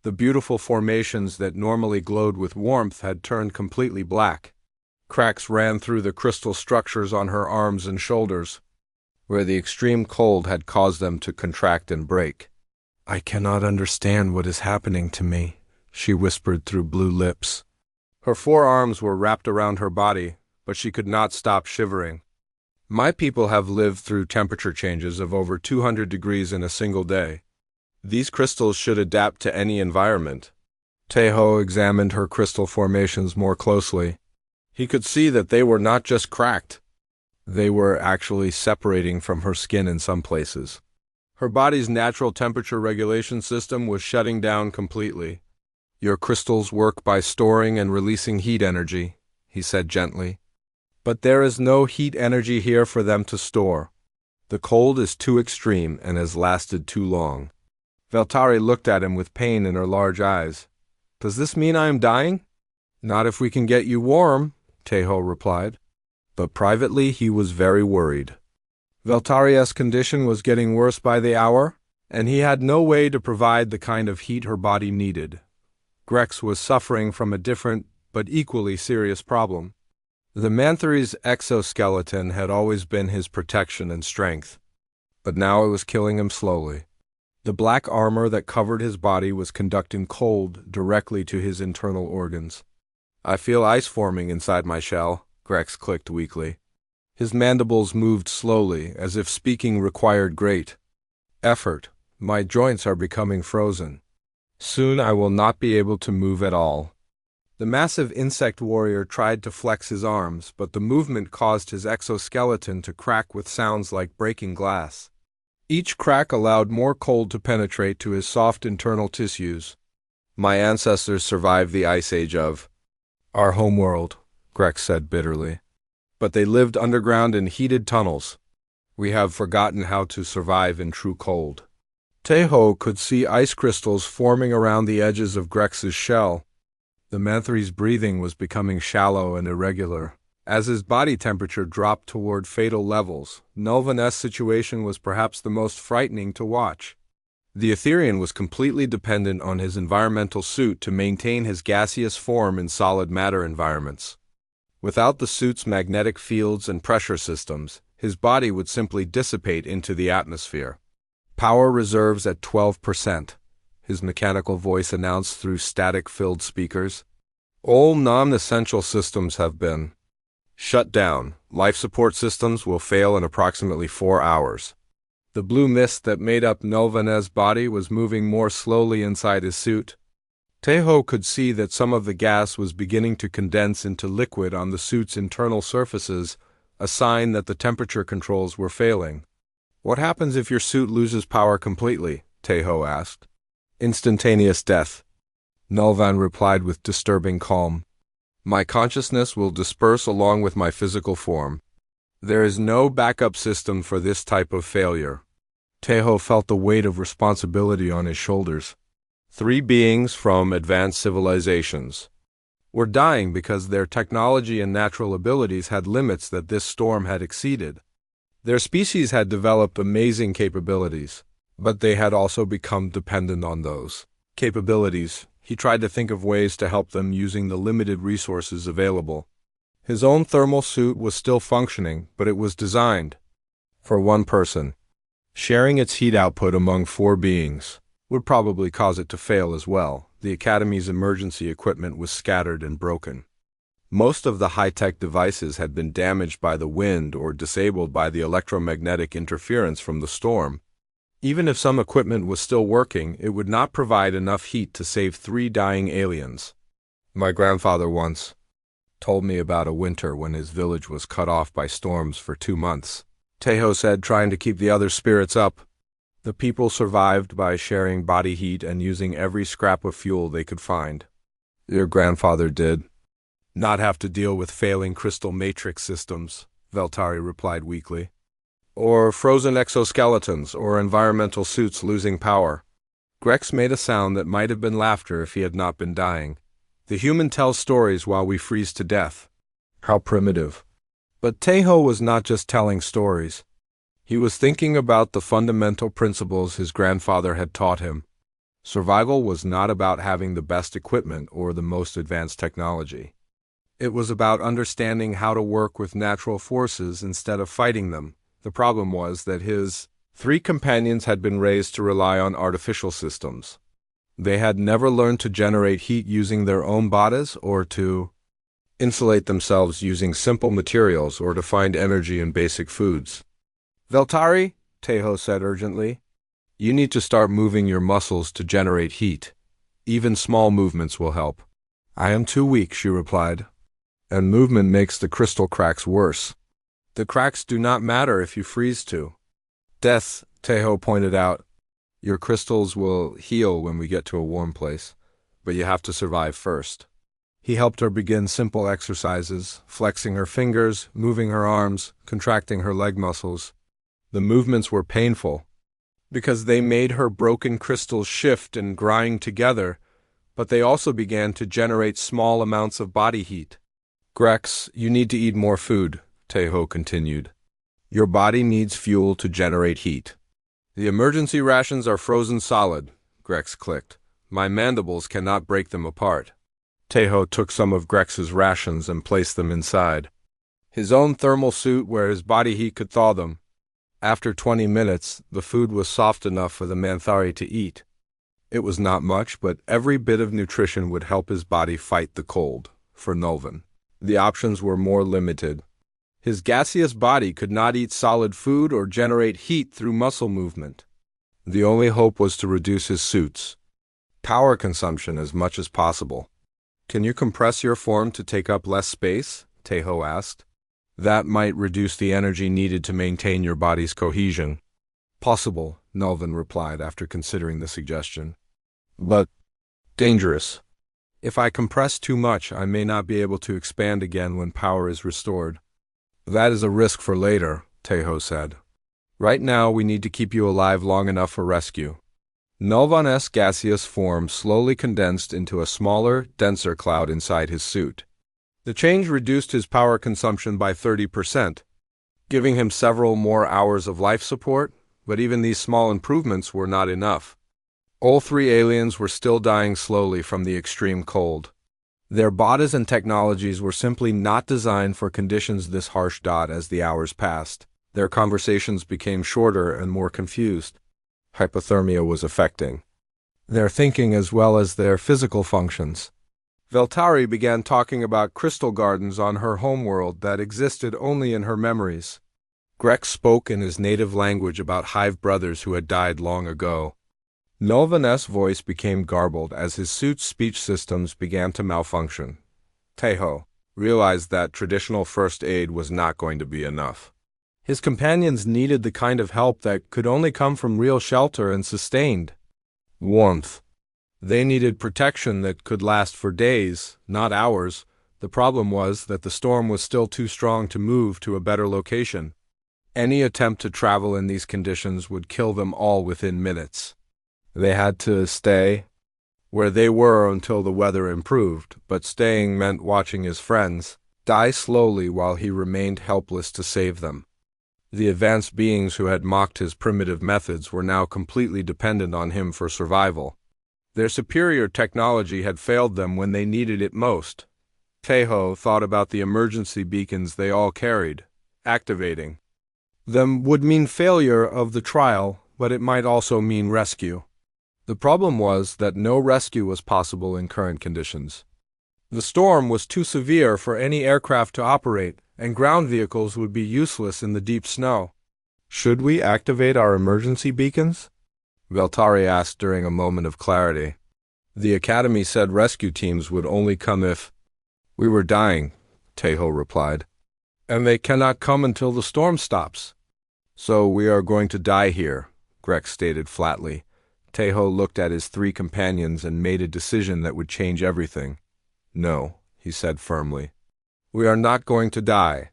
A: The beautiful formations that normally glowed with warmth had turned completely black. Cracks ran through the crystal structures on her arms and shoulders, where the extreme cold had caused them to contract and break. "I cannot understand what is happening to me," she whispered through blue lips. Her forearms were wrapped around her body, but she could not stop shivering. "My people have lived through temperature changes of over 200 degrees in a single day. These crystals should adapt to any environment." Tejo examined her crystal formations more closely. He could see that they were not just cracked. They were actually separating from her skin in some places. Her body's natural temperature regulation system was shutting down completely. "Your crystals work by storing and releasing heat energy," he said gently. "But there is no heat energy here for them to store. The cold is too extreme and has lasted too long." Veltari looked at him with pain in her large eyes. "Does this mean I am dying?" "Not if we can get you warm," Tejo replied. But privately he was very worried. Veltari's condition was getting worse by the hour, and he had no way to provide the kind of heat her body needed. Grex was suffering from a different but equally serious problem. The Manthuri's exoskeleton had always been his protection and strength, but now it was killing him slowly. The black armor that covered his body was conducting cold directly to his internal organs. "I feel ice forming inside my shell," Grex clicked weakly. His mandibles moved slowly, as if speaking required great effort. "My joints are becoming frozen. Soon I will not be able to move at all." The massive insect warrior tried to flex his arms, but the movement caused his exoskeleton to crack with sounds like breaking glass. Each crack allowed more cold to penetrate to his soft internal tissues. "My ancestors survived the ice age of our homeworld," Grex said bitterly. "But they lived underground in heated tunnels. We have forgotten how to survive in true cold." Tejo could see ice crystals forming around the edges of Grex's shell. The Manthuri's breathing was becoming shallow and irregular. As his body temperature dropped toward fatal levels, Nolvan's situation was perhaps the most frightening to watch. The Etherean was completely dependent on his environmental suit to maintain his gaseous form in solid matter environments. Without the suit's magnetic fields and pressure systems, his body would simply dissipate into the atmosphere. "Power reserves at 12%, his mechanical voice announced through static-filled speakers. "All non-essential systems have been shut down. Life support systems will fail in approximately 4 hours." The blue mist that made up Nolvan's body was moving more slowly inside his suit. Tejo could see that some of the gas was beginning to condense into liquid on the suit's internal surfaces, a sign that the temperature controls were failing. "What happens if your suit loses power completely?" Tejo asked. "Instantaneous death." Nulvan replied with disturbing calm. My consciousness will disperse along with my physical form. There is no backup system for this type of failure. Teho felt the weight of responsibility on his shoulders. 3 beings from advanced civilizations were dying because their technology and natural abilities had limits that this storm had exceeded. Their species had developed amazing capabilities, but they had also become dependent on those capabilities. He tried to think of ways to help them using the limited resources available. His own thermal suit was still functioning, but it was designed for one person. Sharing its heat output among 4 beings would probably cause it to fail as well. The Academy's emergency equipment was scattered and broken. Most of the high-tech devices had been damaged by the wind or disabled by the electromagnetic interference from the storm. Even if some equipment was still working, it would not provide enough heat to save 3 dying aliens. My grandfather once told me about a winter when his village was cut off by storms for 2 months. Teho said, trying to keep the other spirits up. The people survived by sharing body heat and using every scrap of fuel they could find. Your grandfather did not have to deal with failing crystal matrix systems, Veltari replied weakly. Or frozen exoskeletons, or environmental suits losing power. Grex made a sound that might have been laughter if he had not been dying. The human tells stories while we freeze to death. How primitive. But Teho was not just telling stories. He was thinking about the fundamental principles his grandfather had taught him. Survival was not about having the best equipment or the most advanced technology. It was about understanding how to work with natural forces instead of fighting them. The problem was that his 3 companions had been raised to rely on artificial systems. They had never learned to generate heat using their own bodies or to insulate themselves using simple materials or to find energy in basic foods. Veltari, Teho said urgently, you need to start moving your muscles to generate heat. Even small movements will help. I am too weak, she replied, and movement makes the crystal cracks worse. The cracks do not matter if you freeze to death, Teho pointed out. Your crystals will heal when we get to a warm place, but you have to survive first. He helped her begin simple exercises, flexing her fingers, moving her arms, contracting her leg muscles. The movements were painful, because they made her broken crystals shift and grind together, but they also began to generate small amounts of body heat. Grex, you need to eat more food, Teho continued. Your body needs fuel to generate heat. The emergency rations are frozen solid, Grex clicked. My mandibles cannot break them apart. Teho took some of Grex's rations and placed them inside his own thermal suit where his body heat could thaw them. After 20 minutes, the food was soft enough for the Manthari to eat. It was not much, but every bit of nutrition would help his body fight the cold. For Nulvan, the options were more limited. His gaseous body could not eat solid food or generate heat through muscle movement. The only hope was to reduce his suit's power consumption as much as possible. Can you compress your form to take up less space? Teho asked. That might reduce the energy needed to maintain your body's cohesion. Possible, Nulvan replied after considering the suggestion. But dangerous. If I compress too much, I may not be able to expand again when power is restored. That is a risk for later, Teho said. Right now, we need to keep you alive long enough for rescue. Nulvan's gaseous form slowly condensed into a smaller, denser cloud inside his suit. The change reduced his power consumption by 30%, giving him several more hours of life support, but even these small improvements were not enough. All 3 aliens were still dying slowly from the extreme cold. Their bodies and technologies were simply not designed for conditions this harsh. As the hours passed, their conversations became shorter and more confused. Hypothermia was affecting their thinking as well as their physical functions. Veltari began talking about crystal gardens on her homeworld that existed only in her memories. Grex spoke in his native language about hive brothers who had died long ago. Nulvan's voice became garbled as his suit's speech systems began to malfunction. Teho realized that traditional first aid was not going to be enough. His companions needed the kind of help that could only come from real shelter and sustained warmth. They needed protection that could last for days, not hours. The problem was that the storm was still too strong to move to a better location. Any attempt to travel in these conditions would kill them all within minutes. They had to stay where they were until the weather improved, but staying meant watching his friends die slowly while he remained helpless to save them. The advanced beings who had mocked his primitive methods were now completely dependent on him for survival. Their superior technology had failed them when they needed it most. Tejo thought about the emergency beacons they all carried. Activating them would mean failure of the trial, but it might also mean rescue. The problem was that no rescue was possible in current conditions. The storm was too severe for any aircraft to operate, and ground vehicles would be useless in the deep snow. "Should we activate our emergency beacons?" Veltari asked during a moment of clarity. The Academy said rescue teams would only come if we were dying, Tejo replied. And they cannot come until the storm stops. So we are going to die here, Grex stated flatly. Tejo looked at his three companions and made a decision that would change everything. No, he said firmly. We are not going to die.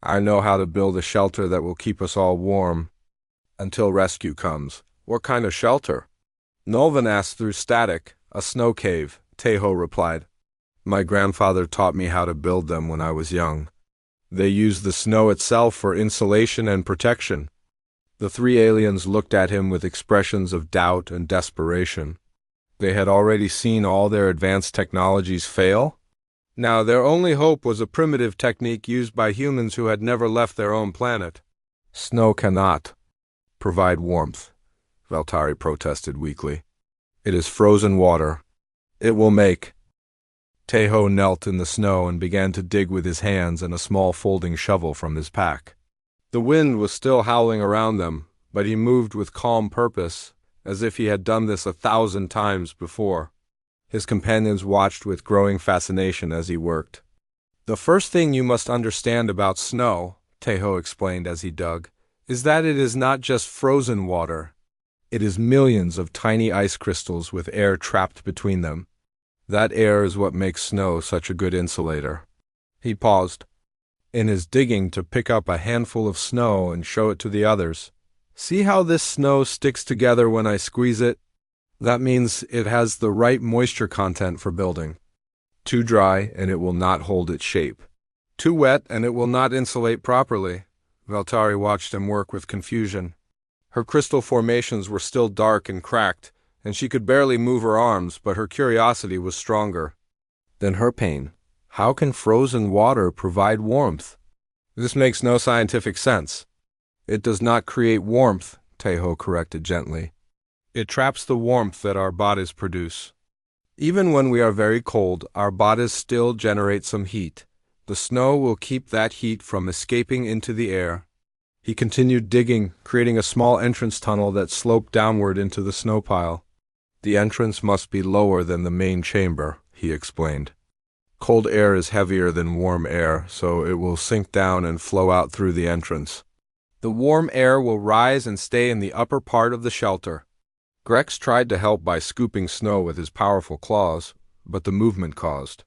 A: I know how to build a shelter that will keep us all warm until rescue comes. What kind of shelter? Nolvan asked through static. A snow cave, Tejo replied. My grandfather taught me how to build them when I was young. They used the snow itself for insulation and protection. The three aliens looked at him with expressions of doubt and desperation. They had already seen all their advanced technologies fail. Now their only hope was a primitive technique used by humans who had never left their own planet. Snow cannot provide warmth, Veltari protested weakly. It is frozen water. It will make. Tejo knelt in the snow and began to dig with his hands and a small folding shovel from his pack. The wind was still howling around them, but he moved with calm purpose, as if he had done this 1,000 times before. His companions watched with growing fascination as he worked. The first thing you must understand about snow, Tejo explained as he dug, is that it is not just frozen water. It is millions of tiny ice crystals with air trapped between them. That air is what makes snow such a good insulator. He paused in his digging to pick up a handful of snow and show it to the others. See how this snow sticks together when I squeeze it? That means it has the right moisture content for building. Too dry and it will not hold its shape. Too wet and it will not insulate properly. Veltari watched him work with confusion. Her crystal formations were still dark and cracked, and she could barely move her arms, but her curiosity was stronger than her pain. How can frozen water provide warmth? This makes no scientific sense. It does not create warmth, Tejo corrected gently. It traps the warmth that our bodies produce. Even when we are very cold, our bodies still generate some heat. The snow will keep that heat from escaping into the air. He continued digging, creating a small entrance tunnel that sloped downward into the snow pile. The entrance must be lower than the main chamber, he explained. Cold air is heavier than warm air, so it will sink down and flow out through the entrance. The warm air will rise and stay in the upper part of the shelter. Grex tried to help by scooping snow with his powerful claws, but the movement caused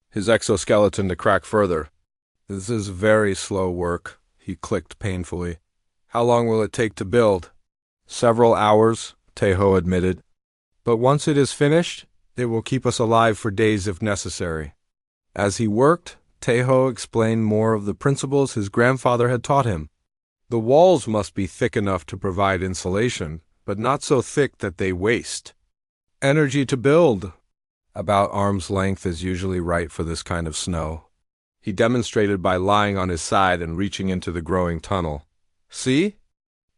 A: his exoskeleton to crack further. This is very slow work, he clicked painfully. How long will it take to build? Several hours, Tejo admitted. But once it is finished, it will keep us alive for days if necessary. As he worked, Tejo explained more of the principles his grandfather had taught him. The walls must be thick enough to provide insulation, but not so thick that they waste energy to build. About arm's length is usually right for this kind of snow. He demonstrated by lying on his side and reaching into the growing tunnel. See?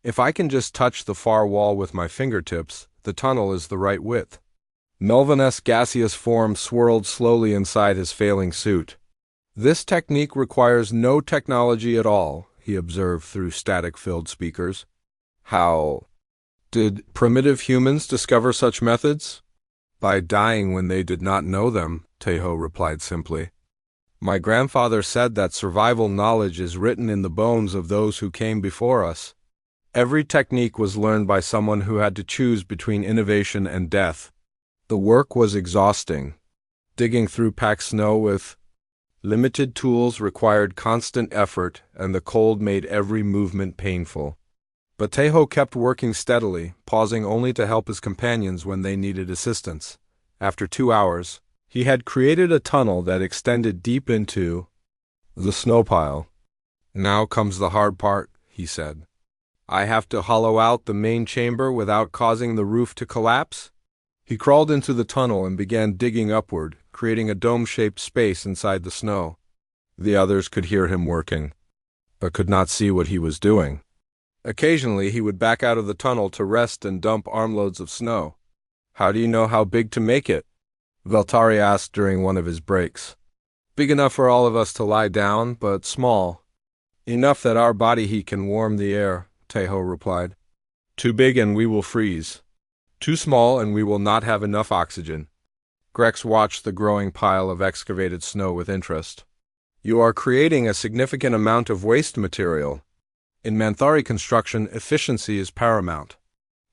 A: If I can just touch the far wall with my fingertips, the tunnel is the right width. Melvin's gaseous form swirled slowly inside his failing suit. This technique requires no technology at all, he observed through static-filled speakers. How did primitive humans discover such methods? By dying when they did not know them, Tejo replied simply. My grandfather said that survival knowledge is written in the bones of those who came before us. Every technique was learned by someone who had to choose between innovation and death. The work was exhausting. Digging through packed snow with limited tools required constant effort, and the cold made every movement painful. But Tejo kept working steadily, pausing only to help his companions when they needed assistance. After 2 hours, he had created a tunnel that extended deep into the snow pile. "Now comes the hard part," he said. "I have to hollow out the main chamber without causing the roof to collapse." He crawled into the tunnel and began digging upward, creating a dome-shaped space inside the snow. The others could hear him working, but could not see what he was doing. Occasionally, he would back out of the tunnel to rest and dump armloads of snow. "How do you know how big to make it?" Valtari asked during one of his breaks. "Big enough for all of us to lie down, but small enough that our body heat can warm the air," Tejo replied. "Too big and we will freeze. Too small and we will not have enough oxygen." Grex watched the growing pile of excavated snow with interest. "You are creating a significant amount of waste material. In Manthari construction, efficiency is paramount."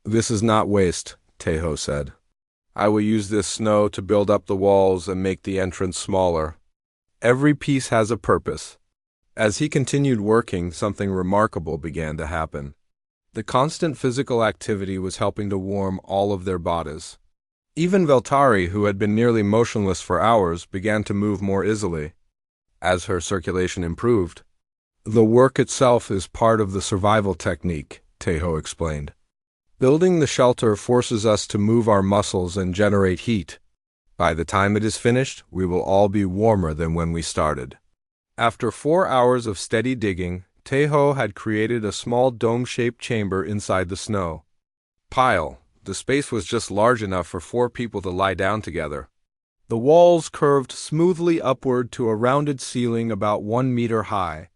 A: "This is not waste," Tejo said. "I will use this snow to build up the walls and make the entrance smaller. Every piece has a purpose." As he continued working, something remarkable began to happen. The constant physical activity was helping to warm all of their bodies. Even Valtari, who had been nearly motionless for hours, began to move more easily. As her circulation improved, "The work itself is part of the survival technique," Tejo explained. "Building the shelter forces us to move our muscles and generate heat. By the time it is finished, we will all be warmer than when we started." After 4 hours of steady digging, Tejo had created a small dome-shaped chamber inside the snow pile. The space was just large enough for 4 people to lie down together. The walls curved smoothly upward to a rounded ceiling about 1 meter high.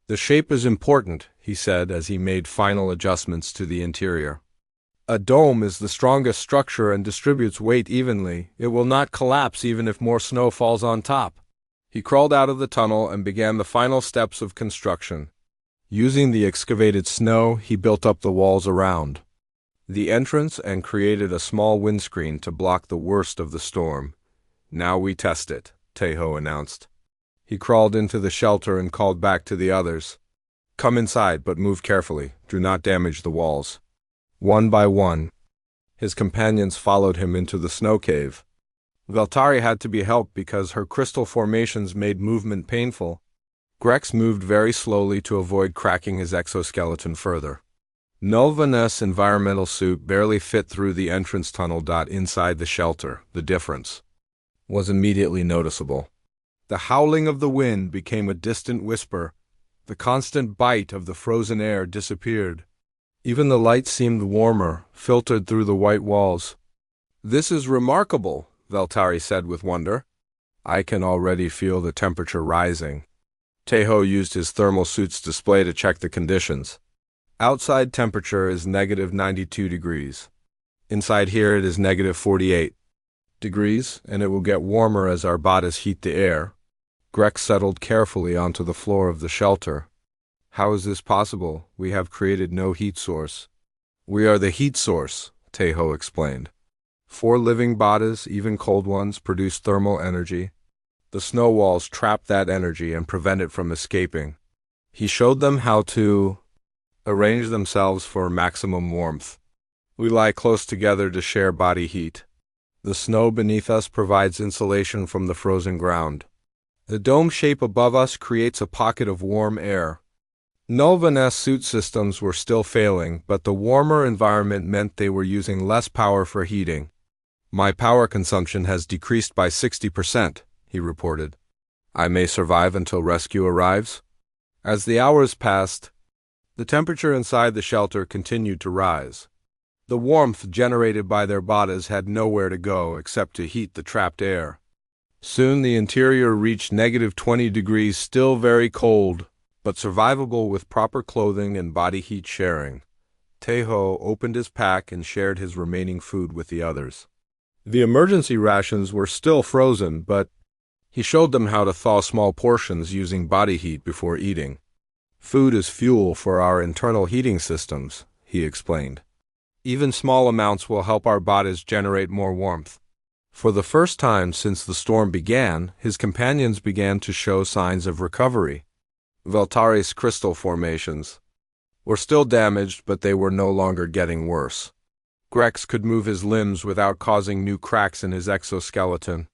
A: "The shape is important," he said as he made final adjustments to the interior. "A dome is the strongest structure and distributes weight evenly. It will not collapse even if more snow falls on top." He crawled out of the tunnel and began the final steps of construction. Using the excavated snow, he built up the walls around the entrance and created a small windscreen to block the worst of the storm. "Now we test it," Tejo announced. He crawled into the shelter and called back to the others. "Come inside, but move carefully. Do not damage the walls." One by one, his companions followed him into the snow cave. Valtari had to be helped because her crystal formations made movement painful. Grex moved very slowly to avoid cracking his exoskeleton further. Nulvan's environmental suit barely fit through the entrance tunnel. Inside the shelter, the difference was immediately noticeable. The howling of the wind became a distant whisper. The constant bite of the frozen air disappeared. Even the light seemed warmer, filtered through the white walls. "This is remarkable," Valtari said with wonder. "I can already feel the temperature rising." Tejo used his thermal suit's display to check the conditions. Outside temperature is -92 degrees. Inside here it is -48 degrees, and it will get warmer as our bodies heat the air. Grex settled carefully onto the floor of the shelter. "How is this possible? We have created no heat source." "We are the heat source," Tejo explained. 4 living bodies, even cold ones, produce thermal energy. The snow walls trap that energy and prevent it from escaping. He showed them how to arrange themselves for maximum warmth. We lie close together to share body heat. The snow beneath us provides insulation from the frozen ground. The dome shape above us creates a pocket of warm air. Nulvan's suit systems were still failing, but the warmer environment meant they were using less power for heating. "My power consumption has decreased by 60%, he reported. "I may survive until rescue arrives." As the hours passed, the temperature inside the shelter continued to rise. The warmth generated by their bodies had nowhere to go except to heat the trapped air. Soon the interior reached -20 degrees, still very cold, but survivable with proper clothing and body heat sharing. Tejo opened his pack and shared his remaining food with the others. The emergency rations were still frozen, but he showed them how to thaw small portions using body heat before eating. "Food is fuel for our internal heating systems," he explained. "Even small amounts will help our bodies generate more warmth." For the first time since the storm began, his companions began to show signs of recovery. Veltari's crystal formations were still damaged, but they were no longer getting worse. Grex could move his limbs without causing new cracks in his exoskeleton.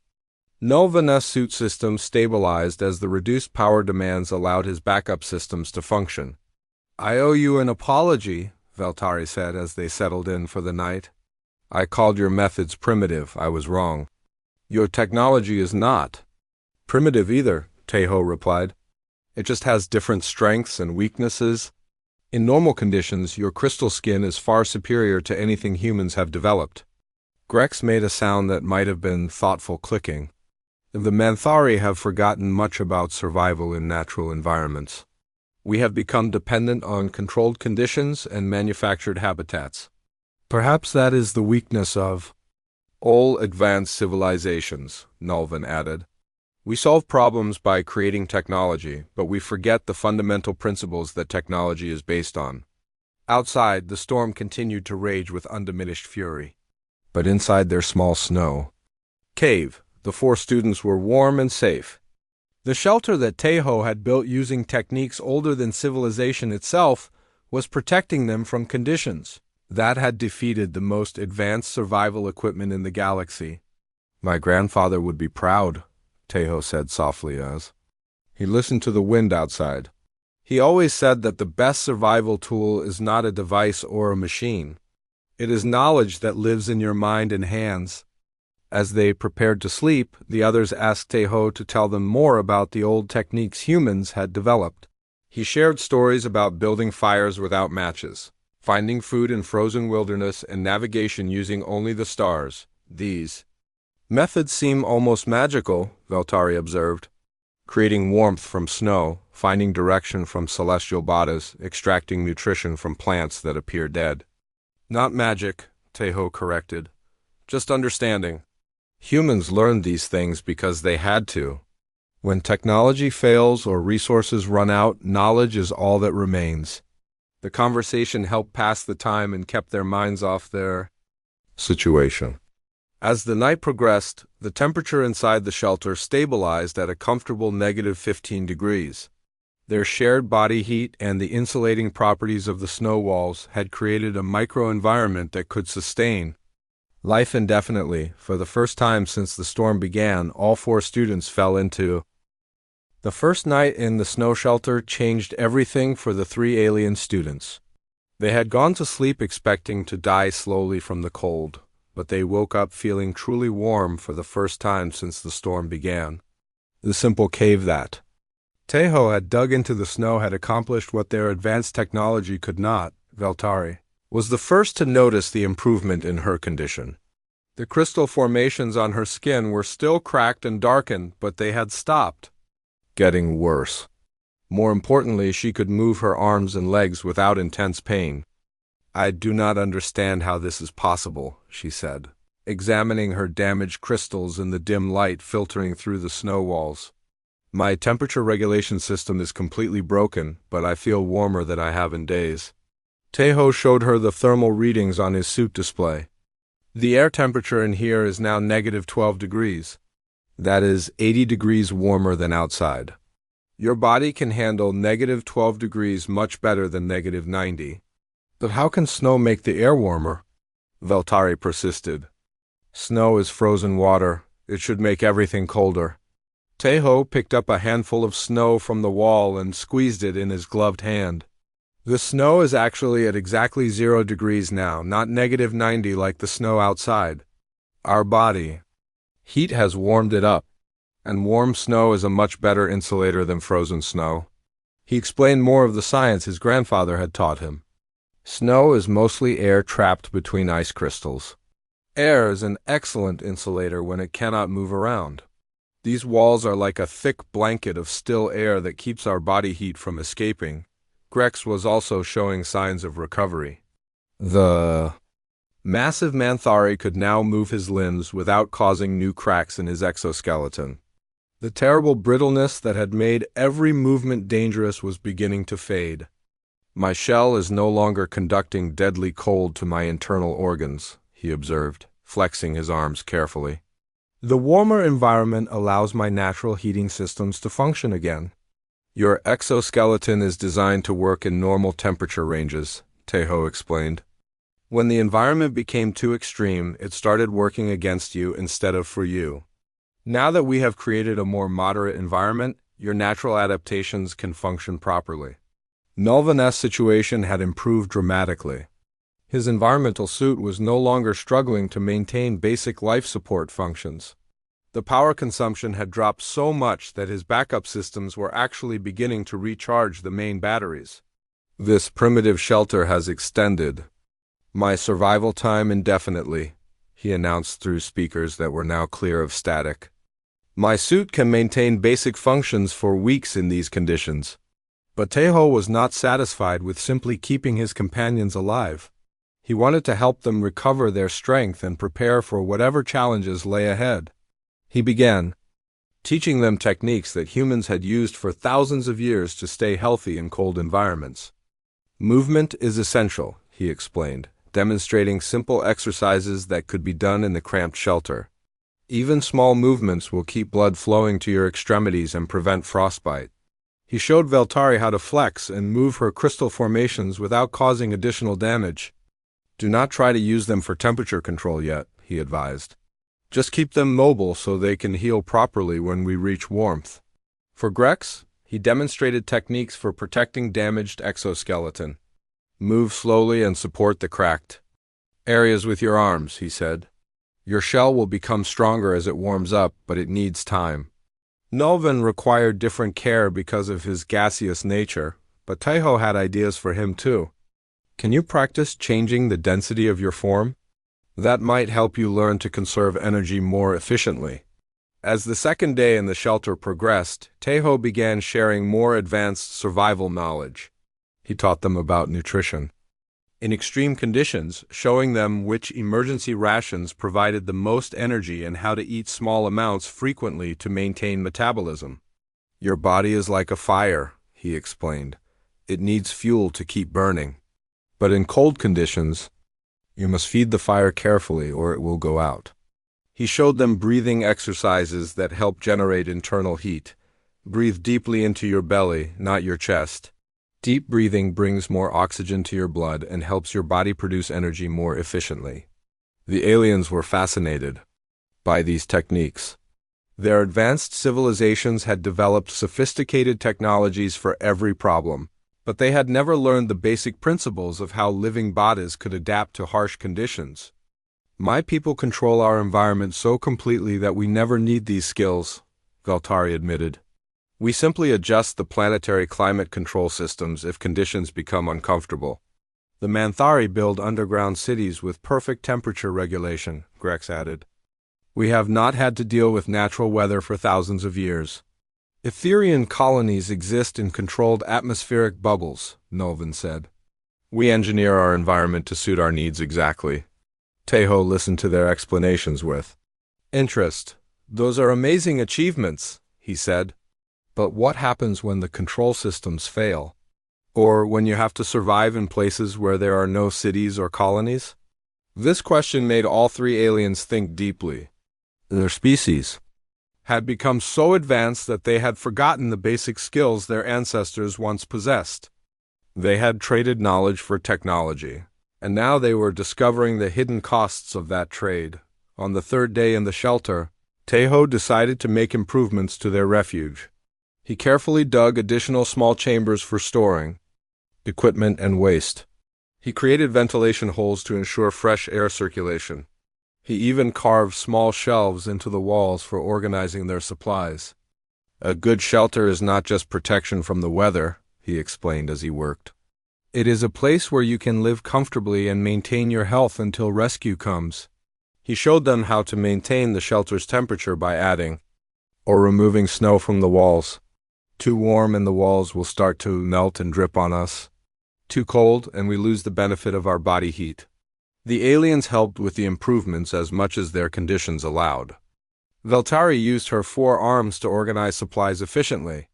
A: Nolva's suit system stabilized as the reduced power demands allowed his backup systems to function. "I owe you an apology," Veltari said as they settled in for the night. "I called your methods primitive. I was wrong. Your technology is not primitive either," Tejo replied. "It just has different strengths and weaknesses. In normal conditions, your crystal skin is far superior to anything humans have developed." Grex made a sound that might have been thoughtful clicking. "The Manthari have forgotten much about survival in natural environments. We have become dependent on controlled conditions and manufactured habitats. Perhaps that is the weakness of all advanced civilizations," Nulvan added. "We solve problems by creating technology, but we forget the fundamental principles that technology is based on." Outside, the storm continued to rage with undiminished fury. But inside their small snow cave, the 4 students were warm and safe. The shelter that Tejo had built using techniques older than civilization itself was protecting them from conditions that had defeated the most advanced survival equipment in the galaxy. "My grandfather would be proud," Tejo said softly as he listened to the wind outside. "He always said that the best survival tool is not a device or a machine. It is knowledge that lives in your mind and hands." As they prepared to sleep, the others asked Tejo to tell them more about the old techniques humans had developed. He shared stories about building fires without matches, finding food in frozen wilderness, and navigation using only the stars. "These methods seem almost magical," Veltari observed. "Creating warmth from snow, finding direction from celestial bodies, extracting nutrition from plants that appear dead." "Not magic," Tejo corrected. "Just understanding. Humans learned these things because they had to. When technology fails or resources run out, knowledge is all that remains." The conversation helped pass the time and kept their minds off their situation. As the night progressed, the temperature inside the shelter stabilized at a comfortable -15 degrees. Their shared body heat and the insulating properties of the snow walls had created a microenvironment that could sustain life indefinitely. For the first time since the storm began, all 4 students fell into the first night in the snow shelter changed everything for the 3 alien students. They had gone to sleep expecting to die slowly from the cold, but they woke up feeling truly warm for the first time since the storm began. The simple cave that Tejo had dug into the snow had accomplished what their advanced technology could not. Veltari was the first to notice the improvement in her condition. The crystal formations on her skin were still cracked and darkened, but they had stopped getting worse. More importantly, she could move her arms and legs without intense pain. "I do not understand how this is possible," she said, examining her damaged crystals in the dim light filtering through the snow walls. "My temperature regulation system is completely broken, but I feel warmer than I have in days." Tejo showed her the thermal readings on his suit display. "The air temperature in here is now -12 degrees. That is 80 degrees warmer than outside. Your body can handle -12 degrees much better than -90. "But how can snow make the air warmer?" Veltari persisted. "Snow is frozen water. It should make everything colder." Tejo picked up a handful of snow from the wall and squeezed it in his gloved hand. "The snow is actually at exactly 0 degrees now, not -90 like the snow outside. Our body heat has warmed it up, and warm snow is a much better insulator than frozen snow." He explained more of the science his grandfather had taught him. "Snow is mostly air trapped between ice crystals. Air is an excellent insulator when it cannot move around. These walls are like a thick blanket of still air that keeps our body heat from escaping." Grex was also showing signs of recovery. The massive Manthari could now move his limbs without causing new cracks in his exoskeleton. The terrible brittleness that had made every movement dangerous was beginning to fade. "My shell is no longer conducting deadly cold to my internal organs," he observed, flexing his arms carefully. The warmer environment allows my natural heating systems to function again. Your exoskeleton is designed to work in normal temperature ranges, Tejo explained. When the environment became too extreme, it started working against you instead of for you. Now that we have created a more moderate environment, your natural adaptations can function properly. Nulvan's situation had improved dramatically. His environmental suit was no longer struggling to maintain basic life support functions. The power consumption had dropped so much that his backup systems were actually beginning to recharge the main batteries. This primitive shelter has extended my survival time indefinitely, he announced through speakers that were now clear of static. My suit can maintain basic functions for weeks in these conditions. But Tejo was not satisfied with simply keeping his companions alive. He wanted to help them recover their strength and prepare for whatever challenges lay ahead. He began teaching them techniques that humans had used for thousands of years to stay healthy in cold environments. Movement is essential, he explained, demonstrating simple exercises that could be done in the cramped shelter. Even small movements will keep blood flowing to your extremities and prevent frostbite. He showed Veltari how to flex and move her crystal formations without causing additional damage. Do not try to use them for temperature control yet, he advised. Just keep them mobile so they can heal properly when we reach warmth. For Grex, he demonstrated techniques for protecting damaged exoskeleton. Move slowly and support the cracked areas with your arms, he said. Your shell will become stronger as it warms up, but it needs time. Nulvan required different care because of his gaseous nature, but Tejo had ideas for him too. Can you practice changing the density of your form? That might help you learn to conserve energy more efficiently. As the second day in the shelter progressed, Tejo began sharing more advanced survival knowledge. He taught them about nutrition in extreme conditions, showing them which emergency rations provided the most energy and how to eat small amounts frequently to maintain metabolism. Your body is like a fire, he explained. It needs fuel to keep burning. But in cold conditions, you must feed the fire carefully or it will go out. He showed them breathing exercises that help generate internal heat. Breathe deeply into your belly, not your chest. Deep breathing brings more oxygen to your blood and helps your body produce energy more efficiently. The aliens were fascinated by these techniques. Their advanced civilizations had developed sophisticated technologies for every problem, but they had never learned the basic principles of how living bodies could adapt to harsh conditions. My people control our environment so completely that we never need these skills, Veltari admitted. We simply adjust the planetary climate control systems if conditions become uncomfortable. The Manthari build underground cities with perfect temperature regulation, Grex added. We have not had to deal with natural weather for thousands of years. Etherian colonies exist in controlled atmospheric bubbles, Nulvan said. We engineer our environment to suit our needs exactly. Tejo listened to their explanations with interest. Those are amazing achievements, he said. But what happens when the control systems fail? Or when you have to survive in places where there are no cities or colonies? This question made all three aliens think deeply. Their species had become so advanced that they had forgotten the basic skills their ancestors once possessed. They had traded knowledge for technology, and now they were discovering the hidden costs of that trade. On the third day in the shelter, Tejo decided to make improvements to their refuge. He carefully dug additional small chambers for storing equipment and waste. He created ventilation holes to ensure fresh air circulation. He even carved small shelves into the walls for organizing their supplies. A good shelter is not just protection from the weather, he explained as he worked. It is a place where you can live comfortably and maintain your health until rescue comes. He showed them how to maintain the shelter's temperature by adding or removing snow from the walls. Too warm and the walls will start to melt and drip on us. Too cold and we lose the benefit of our body heat. The aliens helped with the improvements as much as their conditions allowed. Veltari used her 4 arms to organize supplies efficiently.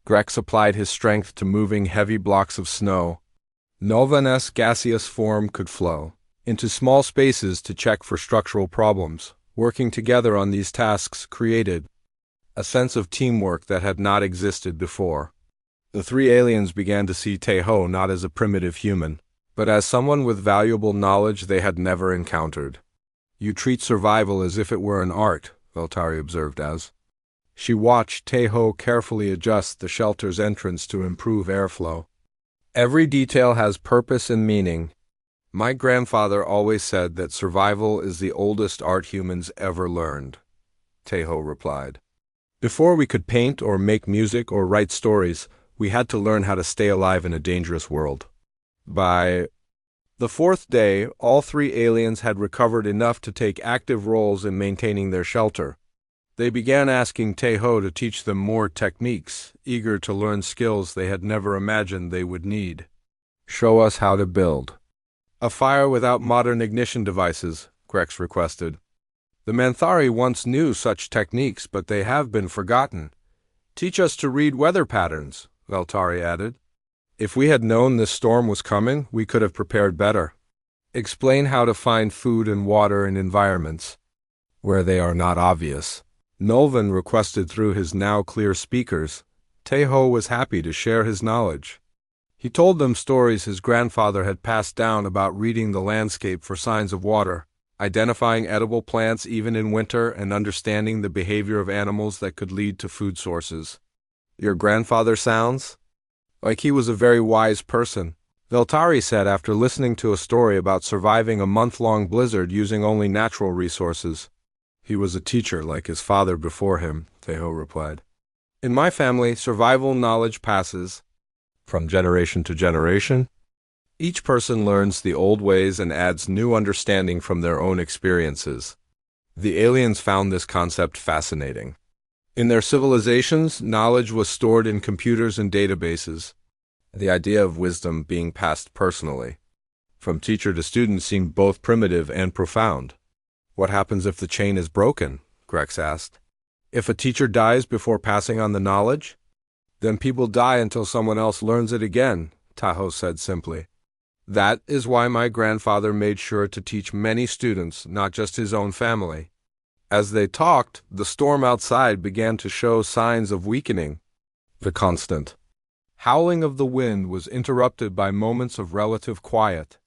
A: Grex applied his strength to moving heavy blocks of snow. Nulvan's gaseous form could flow into small spaces to check for structural problems, Working together on these tasks created a sense of teamwork that had not existed before. The three aliens began to see Tae-ho not as a primitive human, but as someone with valuable knowledge they had never encountered. "You treat survival as if it were an art," Veltari observed as she watched Tae-ho carefully adjust the shelter's entrance to improve airflow. "Every detail has purpose and meaning. My grandfather always said that survival is the oldest art humans ever learned," Tae-ho replied. "Before we could paint or make music or write stories, we had to learn how to stay alive in a dangerous world." By the fourth day, all three aliens had recovered enough to take active roles in maintaining their shelter. They began asking Tae-ho to teach them more techniques, eager to learn skills they had never imagined they would need. "Show us how to build a fire without modern ignition devices," Grex requested. "The Manthari once knew such techniques, but they have been forgotten." "Teach us to read weather patterns," Veltari added. "If we had known this storm was coming, we could have prepared better." "Explain how to find food and water in environments where they are not obvious," Nolvan requested through his now clear speakers. Tae-ho was happy to share his knowledge. He told them stories his grandfather had passed down about reading the landscape for signs of water, identifying edible plants even in winter, and understanding the behavior of animals that could lead to food sources. "Your grandfather sounds like he was a very wise person," Veltari said after listening to a story about surviving a month-long blizzard using only natural resources. "He was a teacher like his father before him," Tae-ho replied. "In my family, survival knowledge passes from generation to generation. Each person learns the old ways and adds new understanding from their own experiences." The aliens found this concept fascinating. In their civilizations, knowledge was stored in computers and databases. The idea of wisdom being passed personally from teacher to student seemed both primitive and profound. "What happens if the chain is broken?" Grex asked. "If a teacher dies before passing on the knowledge? Then people die until someone else learns it again," Tae-ho said simply. "That is why my grandfather made sure to teach many students, not just his own family." As they talked, the storm outside began to show signs of weakening. The constant howling of the wind was interrupted by moments of relative quiet.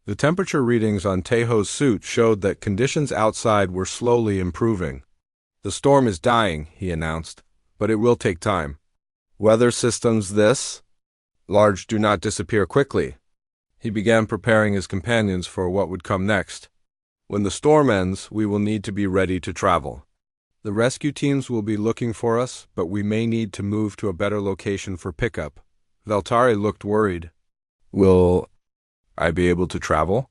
A: The temperature readings on Tae-ho's suit showed that conditions outside were slowly improving. "The storm is dying," he announced, "but it will take time. Weather systems this large do not disappear quickly." He began preparing his companions for what would come next. "When the storm ends, we will need to be ready to travel. The rescue teams will be looking for us, but we may need to move to a better location for pickup." Veltari looked worried. "Will I be able to travel?"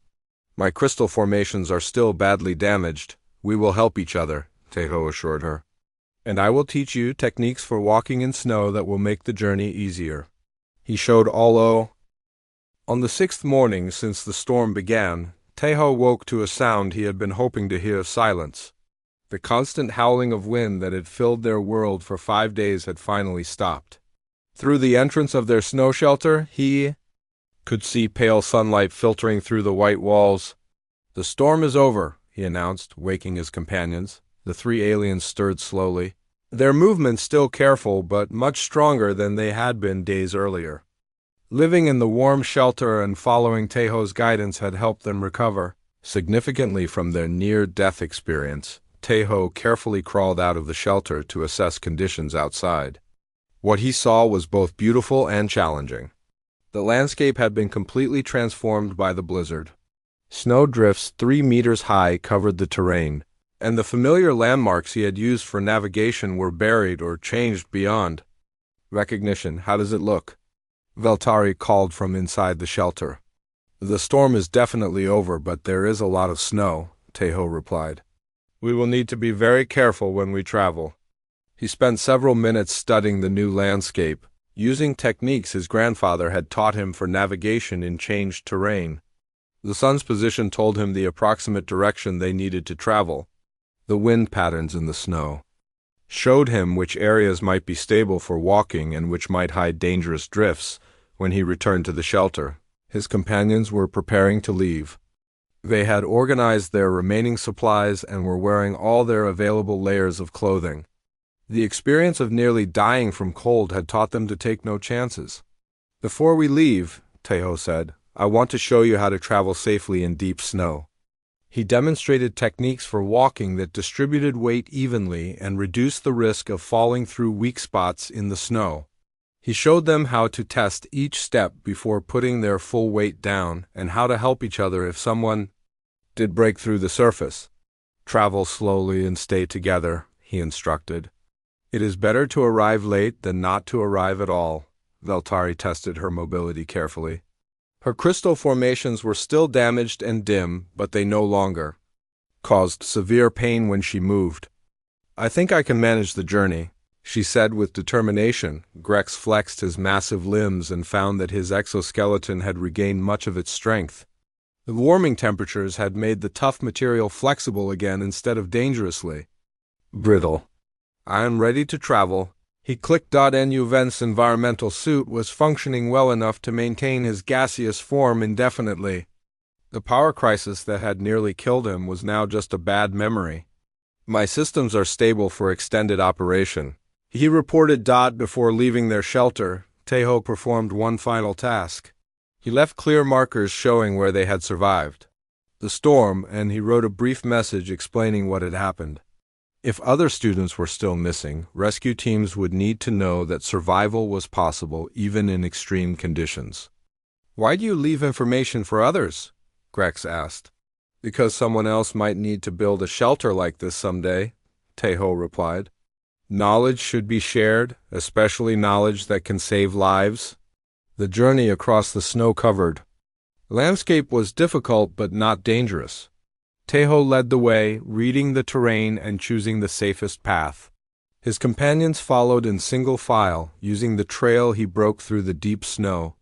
A: "My crystal formations are still badly damaged. We will help each other," Tae-ho assured her. "And I will teach you techniques for walking in snow that will make the journey easier." He showed Olo. On the sixth morning since the storm began, Tae-ho woke to a sound he had been hoping to hear: silence. The constant howling of wind that had filled their world for 5 days had finally stopped. Through the entrance of their snow shelter, he could see pale sunlight filtering through the white walls. "The storm is over," he announced, waking his companions. The three aliens stirred slowly, their movements still careful but much stronger than they had been days earlier. Living in the warm shelter and following Tae-ho's guidance had helped them recover significantly from their near-death experience. Tae-ho carefully crawled out of the shelter to assess conditions outside. What he saw was both beautiful and challenging. The landscape had been completely transformed by the blizzard. Snow drifts 3 meters high covered the terrain, and the familiar landmarks he had used for navigation were buried or changed beyond recognition. "How does it look?" Veltari called from inside the shelter. "The storm is definitely over, but there is a lot of snow," Tae-ho replied. "We will need to be very careful when we travel." He spent several minutes studying the new landscape, using techniques his grandfather had taught him for navigation in changed terrain. The sun's position told him the approximate direction they needed to travel. The wind patterns in the snow showed him which areas might be stable for walking and which might hide dangerous drifts. When he returned to the shelter, his companions were preparing to leave. They had organized their remaining supplies and were wearing all their available layers of clothing. The experience of nearly dying from cold had taught them to take no chances. "Before we leave," Teho said, "I want to show you how to travel safely in deep snow." He demonstrated techniques for walking that distributed weight evenly and reduced the risk of falling through weak spots in the snow. He showed them how to test each step before putting their full weight down and how to help each other if someone did break through the surface. "Travel slowly and stay together," he instructed. "It is better to arrive late than not to arrive at all." Veltari tested her mobility carefully. Her crystal formations were still damaged and dim, but they no longer caused severe pain when she moved. "I think I can manage the journey," she said with determination. Grex flexed his massive limbs and found that his exoskeleton had regained much of its strength. The warming temperatures had made the tough material flexible again instead of dangerously brittle. "I am ready to travel." He clicked. Nuvent's environmental suit was functioning well enough to maintain his gaseous form indefinitely. The power crisis that had nearly killed him was now just a bad memory. "My systems are stable for extended operation," he reported. Before leaving their shelter, Teho performed one final task. He left clear markers showing where they had survived the storm, and he wrote a brief message explaining what had happened. If other students were still missing, rescue teams would need to know that survival was possible even in extreme conditions. "Why do you leave information for others?" Grex asked. "Because someone else might need to build a shelter like this someday," Teho replied. "Knowledge should be shared, especially knowledge that can save lives." The journey across the snow-covered landscape was difficult but not dangerous. Teho led the way, reading the terrain and choosing the safest path. His companions followed in single file, using the trail he broke through the deep snow.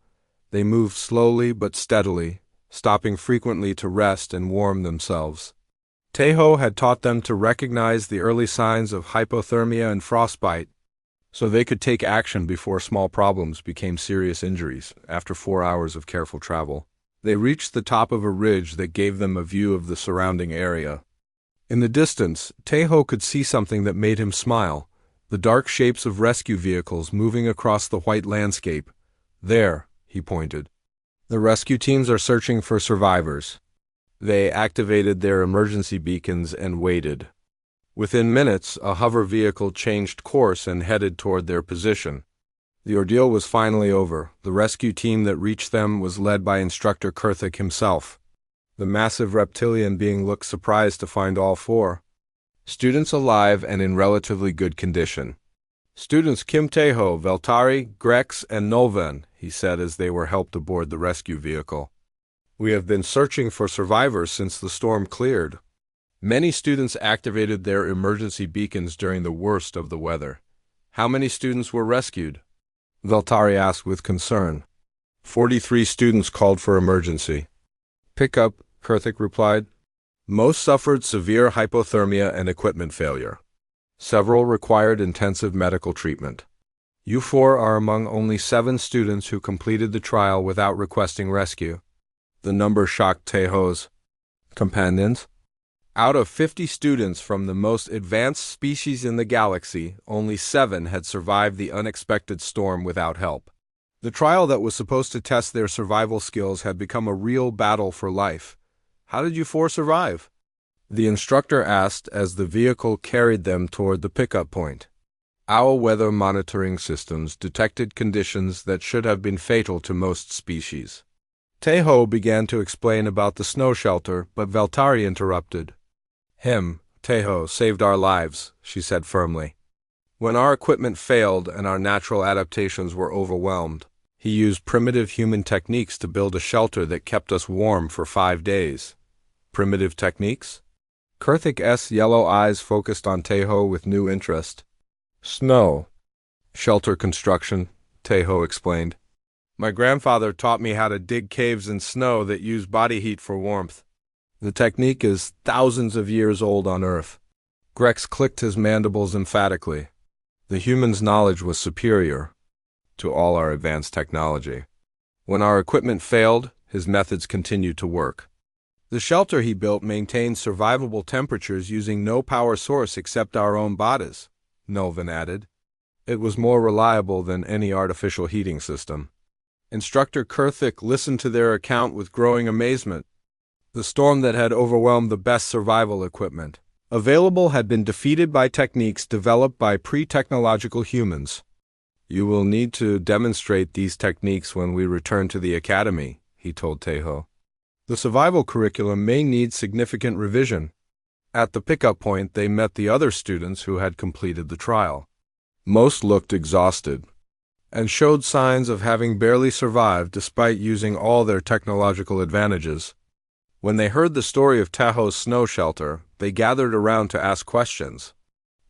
A: They moved slowly but steadily, stopping frequently to rest and warm themselves. Teho had taught them to recognize the early signs of hypothermia and frostbite, so they could take action before small problems became serious injuries. After 4 hours of careful travel, they reached the top of a ridge that gave them a view of the surrounding area. In the distance, Teho could see something that made him smile: the dark shapes of rescue vehicles moving across the white landscape. "There," he pointed. "The rescue teams are searching for survivors." They activated their emergency beacons and waited. Within minutes, a hover vehicle changed course and headed toward their position. The ordeal was finally over. The rescue team that reached them was led by Instructor Kurthik himself. The massive reptilian being looked surprised to find all 4 students alive and in relatively good condition. "Students Kim Teho, Veltari, Grex, and Nulven," he said as they were helped aboard the rescue vehicle. "We have been searching for survivors since the storm cleared." Many students activated their emergency beacons during the worst of the weather. "How many students were rescued?" Veltari asked with concern. 43 students called for emergency. "Pick up," Kurthik replied. "Most suffered severe hypothermia and equipment failure. Several required intensive medical treatment. You 4 are among only 7 students who completed the trial without requesting rescue." The number shocked Teho's companions. Out of 50 students from the most advanced species in the galaxy, only 7 had survived the unexpected storm without help. The trial that was supposed to test their survival skills had become a real battle for life. "How did you 4 survive?" the instructor asked as the vehicle carried them toward the pickup point. "Our weather monitoring systems detected conditions that should have been fatal to most species." Teho began to explain about the snow shelter, but Veltari interrupted. Teho saved our lives," she said firmly. "When our equipment failed and our natural adaptations were overwhelmed, he used primitive human techniques to build a shelter that kept us warm for 5 days." "Primitive techniques?" Kurthik's yellow eyes focused on Teho with new interest. "Snow shelter construction," Teho explained. "My grandfather taught me how to dig caves in snow that use body heat for warmth. The technique is thousands of years old on Earth." Grex clicked his mandibles emphatically. The human's knowledge was superior to all our advanced technology. When our equipment failed, his methods continued to work. The shelter he built maintained survivable temperatures using no power source except our own bodies, Nolvan added. It was more reliable than any artificial heating system. Instructor Kurthik listened to their account with growing amazement. The storm that had overwhelmed the best survival equipment available had been defeated by techniques developed by pre-technological humans. You will need to demonstrate these techniques when we return to the academy, he told Teho. The survival curriculum may need significant revision. At the pickup point, they met the other students who had completed the trial. Most looked exhausted and showed signs of having barely survived despite using all their technological advantages. When they heard the story of Tahoe's snow shelter, they gathered around to ask questions.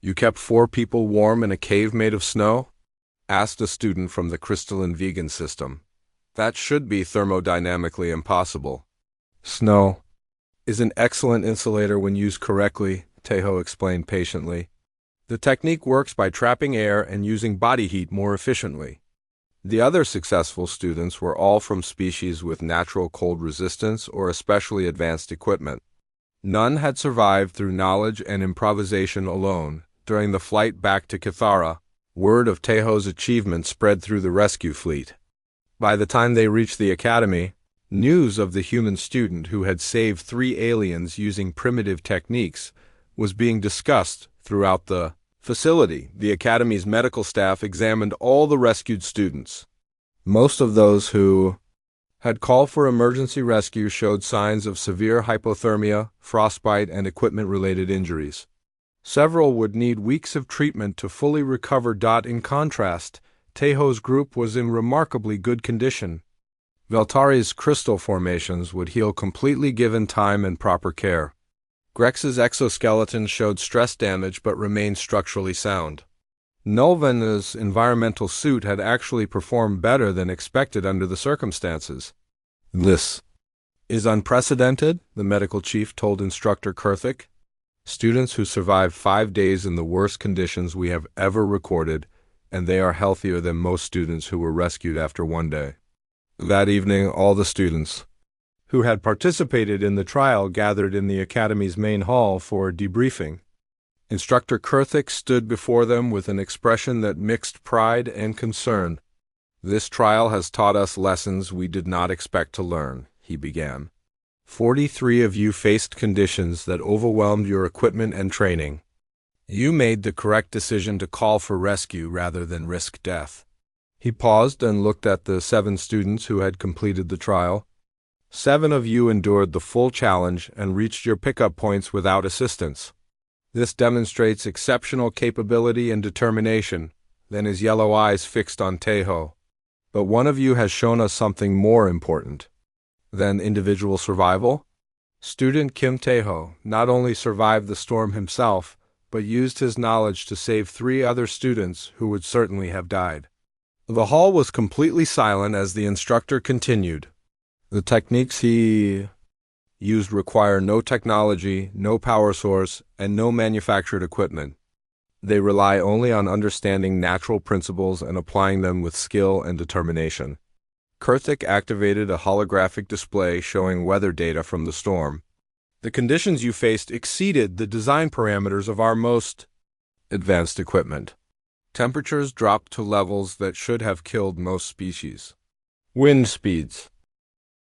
A: You kept 4 people warm in a cave made of snow? Asked a student from the crystalline vegan system. That should be thermodynamically impossible. Snow is an excellent insulator when used correctly, Teho explained patiently. The technique works by trapping air and using body heat more efficiently. The other successful students were all from species with natural cold resistance or especially advanced equipment. None had survived through knowledge and improvisation alone. During the flight back to Cathara, word of Teho's achievement spread through the rescue fleet. By the time they reached the academy, news of the human student who had saved 3 aliens using primitive techniques was being discussed throughout the facility. The academy's medical staff examined all the rescued students. Most of those who had called for emergency rescue showed signs of severe hypothermia, frostbite, and equipment-related injuries. Several would need weeks of treatment to fully recover. In contrast, Teho's group was in remarkably good condition. Veltari's crystal formations would heal completely given time and proper care. Grex's exoskeleton showed stress damage but remained structurally sound. Nolvan's environmental suit had actually performed better than expected under the circumstances. This is unprecedented, the medical chief told Instructor Kurthik. Students who survived 5 days in the worst conditions we have ever recorded, and they are healthier than most students who were rescued after 1 day. That evening, all the students who had participated in the trial gathered in the academy's main hall for debriefing. Instructor Kurthik stood before them with an expression that mixed pride and concern. This trial has taught us lessons we did not expect to learn, he began. 43 of you faced conditions that overwhelmed your equipment and training. You made the correct decision to call for rescue rather than risk death. He paused and looked at the 7 students who had completed the trial. 7 of you endured the full challenge and reached your pickup points without assistance. This demonstrates exceptional capability and determination. Then his yellow eyes fixed on Teho. But one of you has shown us something more important than individual survival. Student Kim Teho not only survived the storm himself, but used his knowledge to save 3 other students who would certainly have died. The hall was completely silent as the instructor continued. The techniques he used require no technology, no power source, and no manufactured equipment. They rely only on understanding natural principles and applying them with skill and determination. Kurthik activated a holographic display showing weather data from the storm. The conditions you faced exceeded the design parameters of our most advanced equipment. Temperatures dropped to levels that should have killed most species. Wind speeds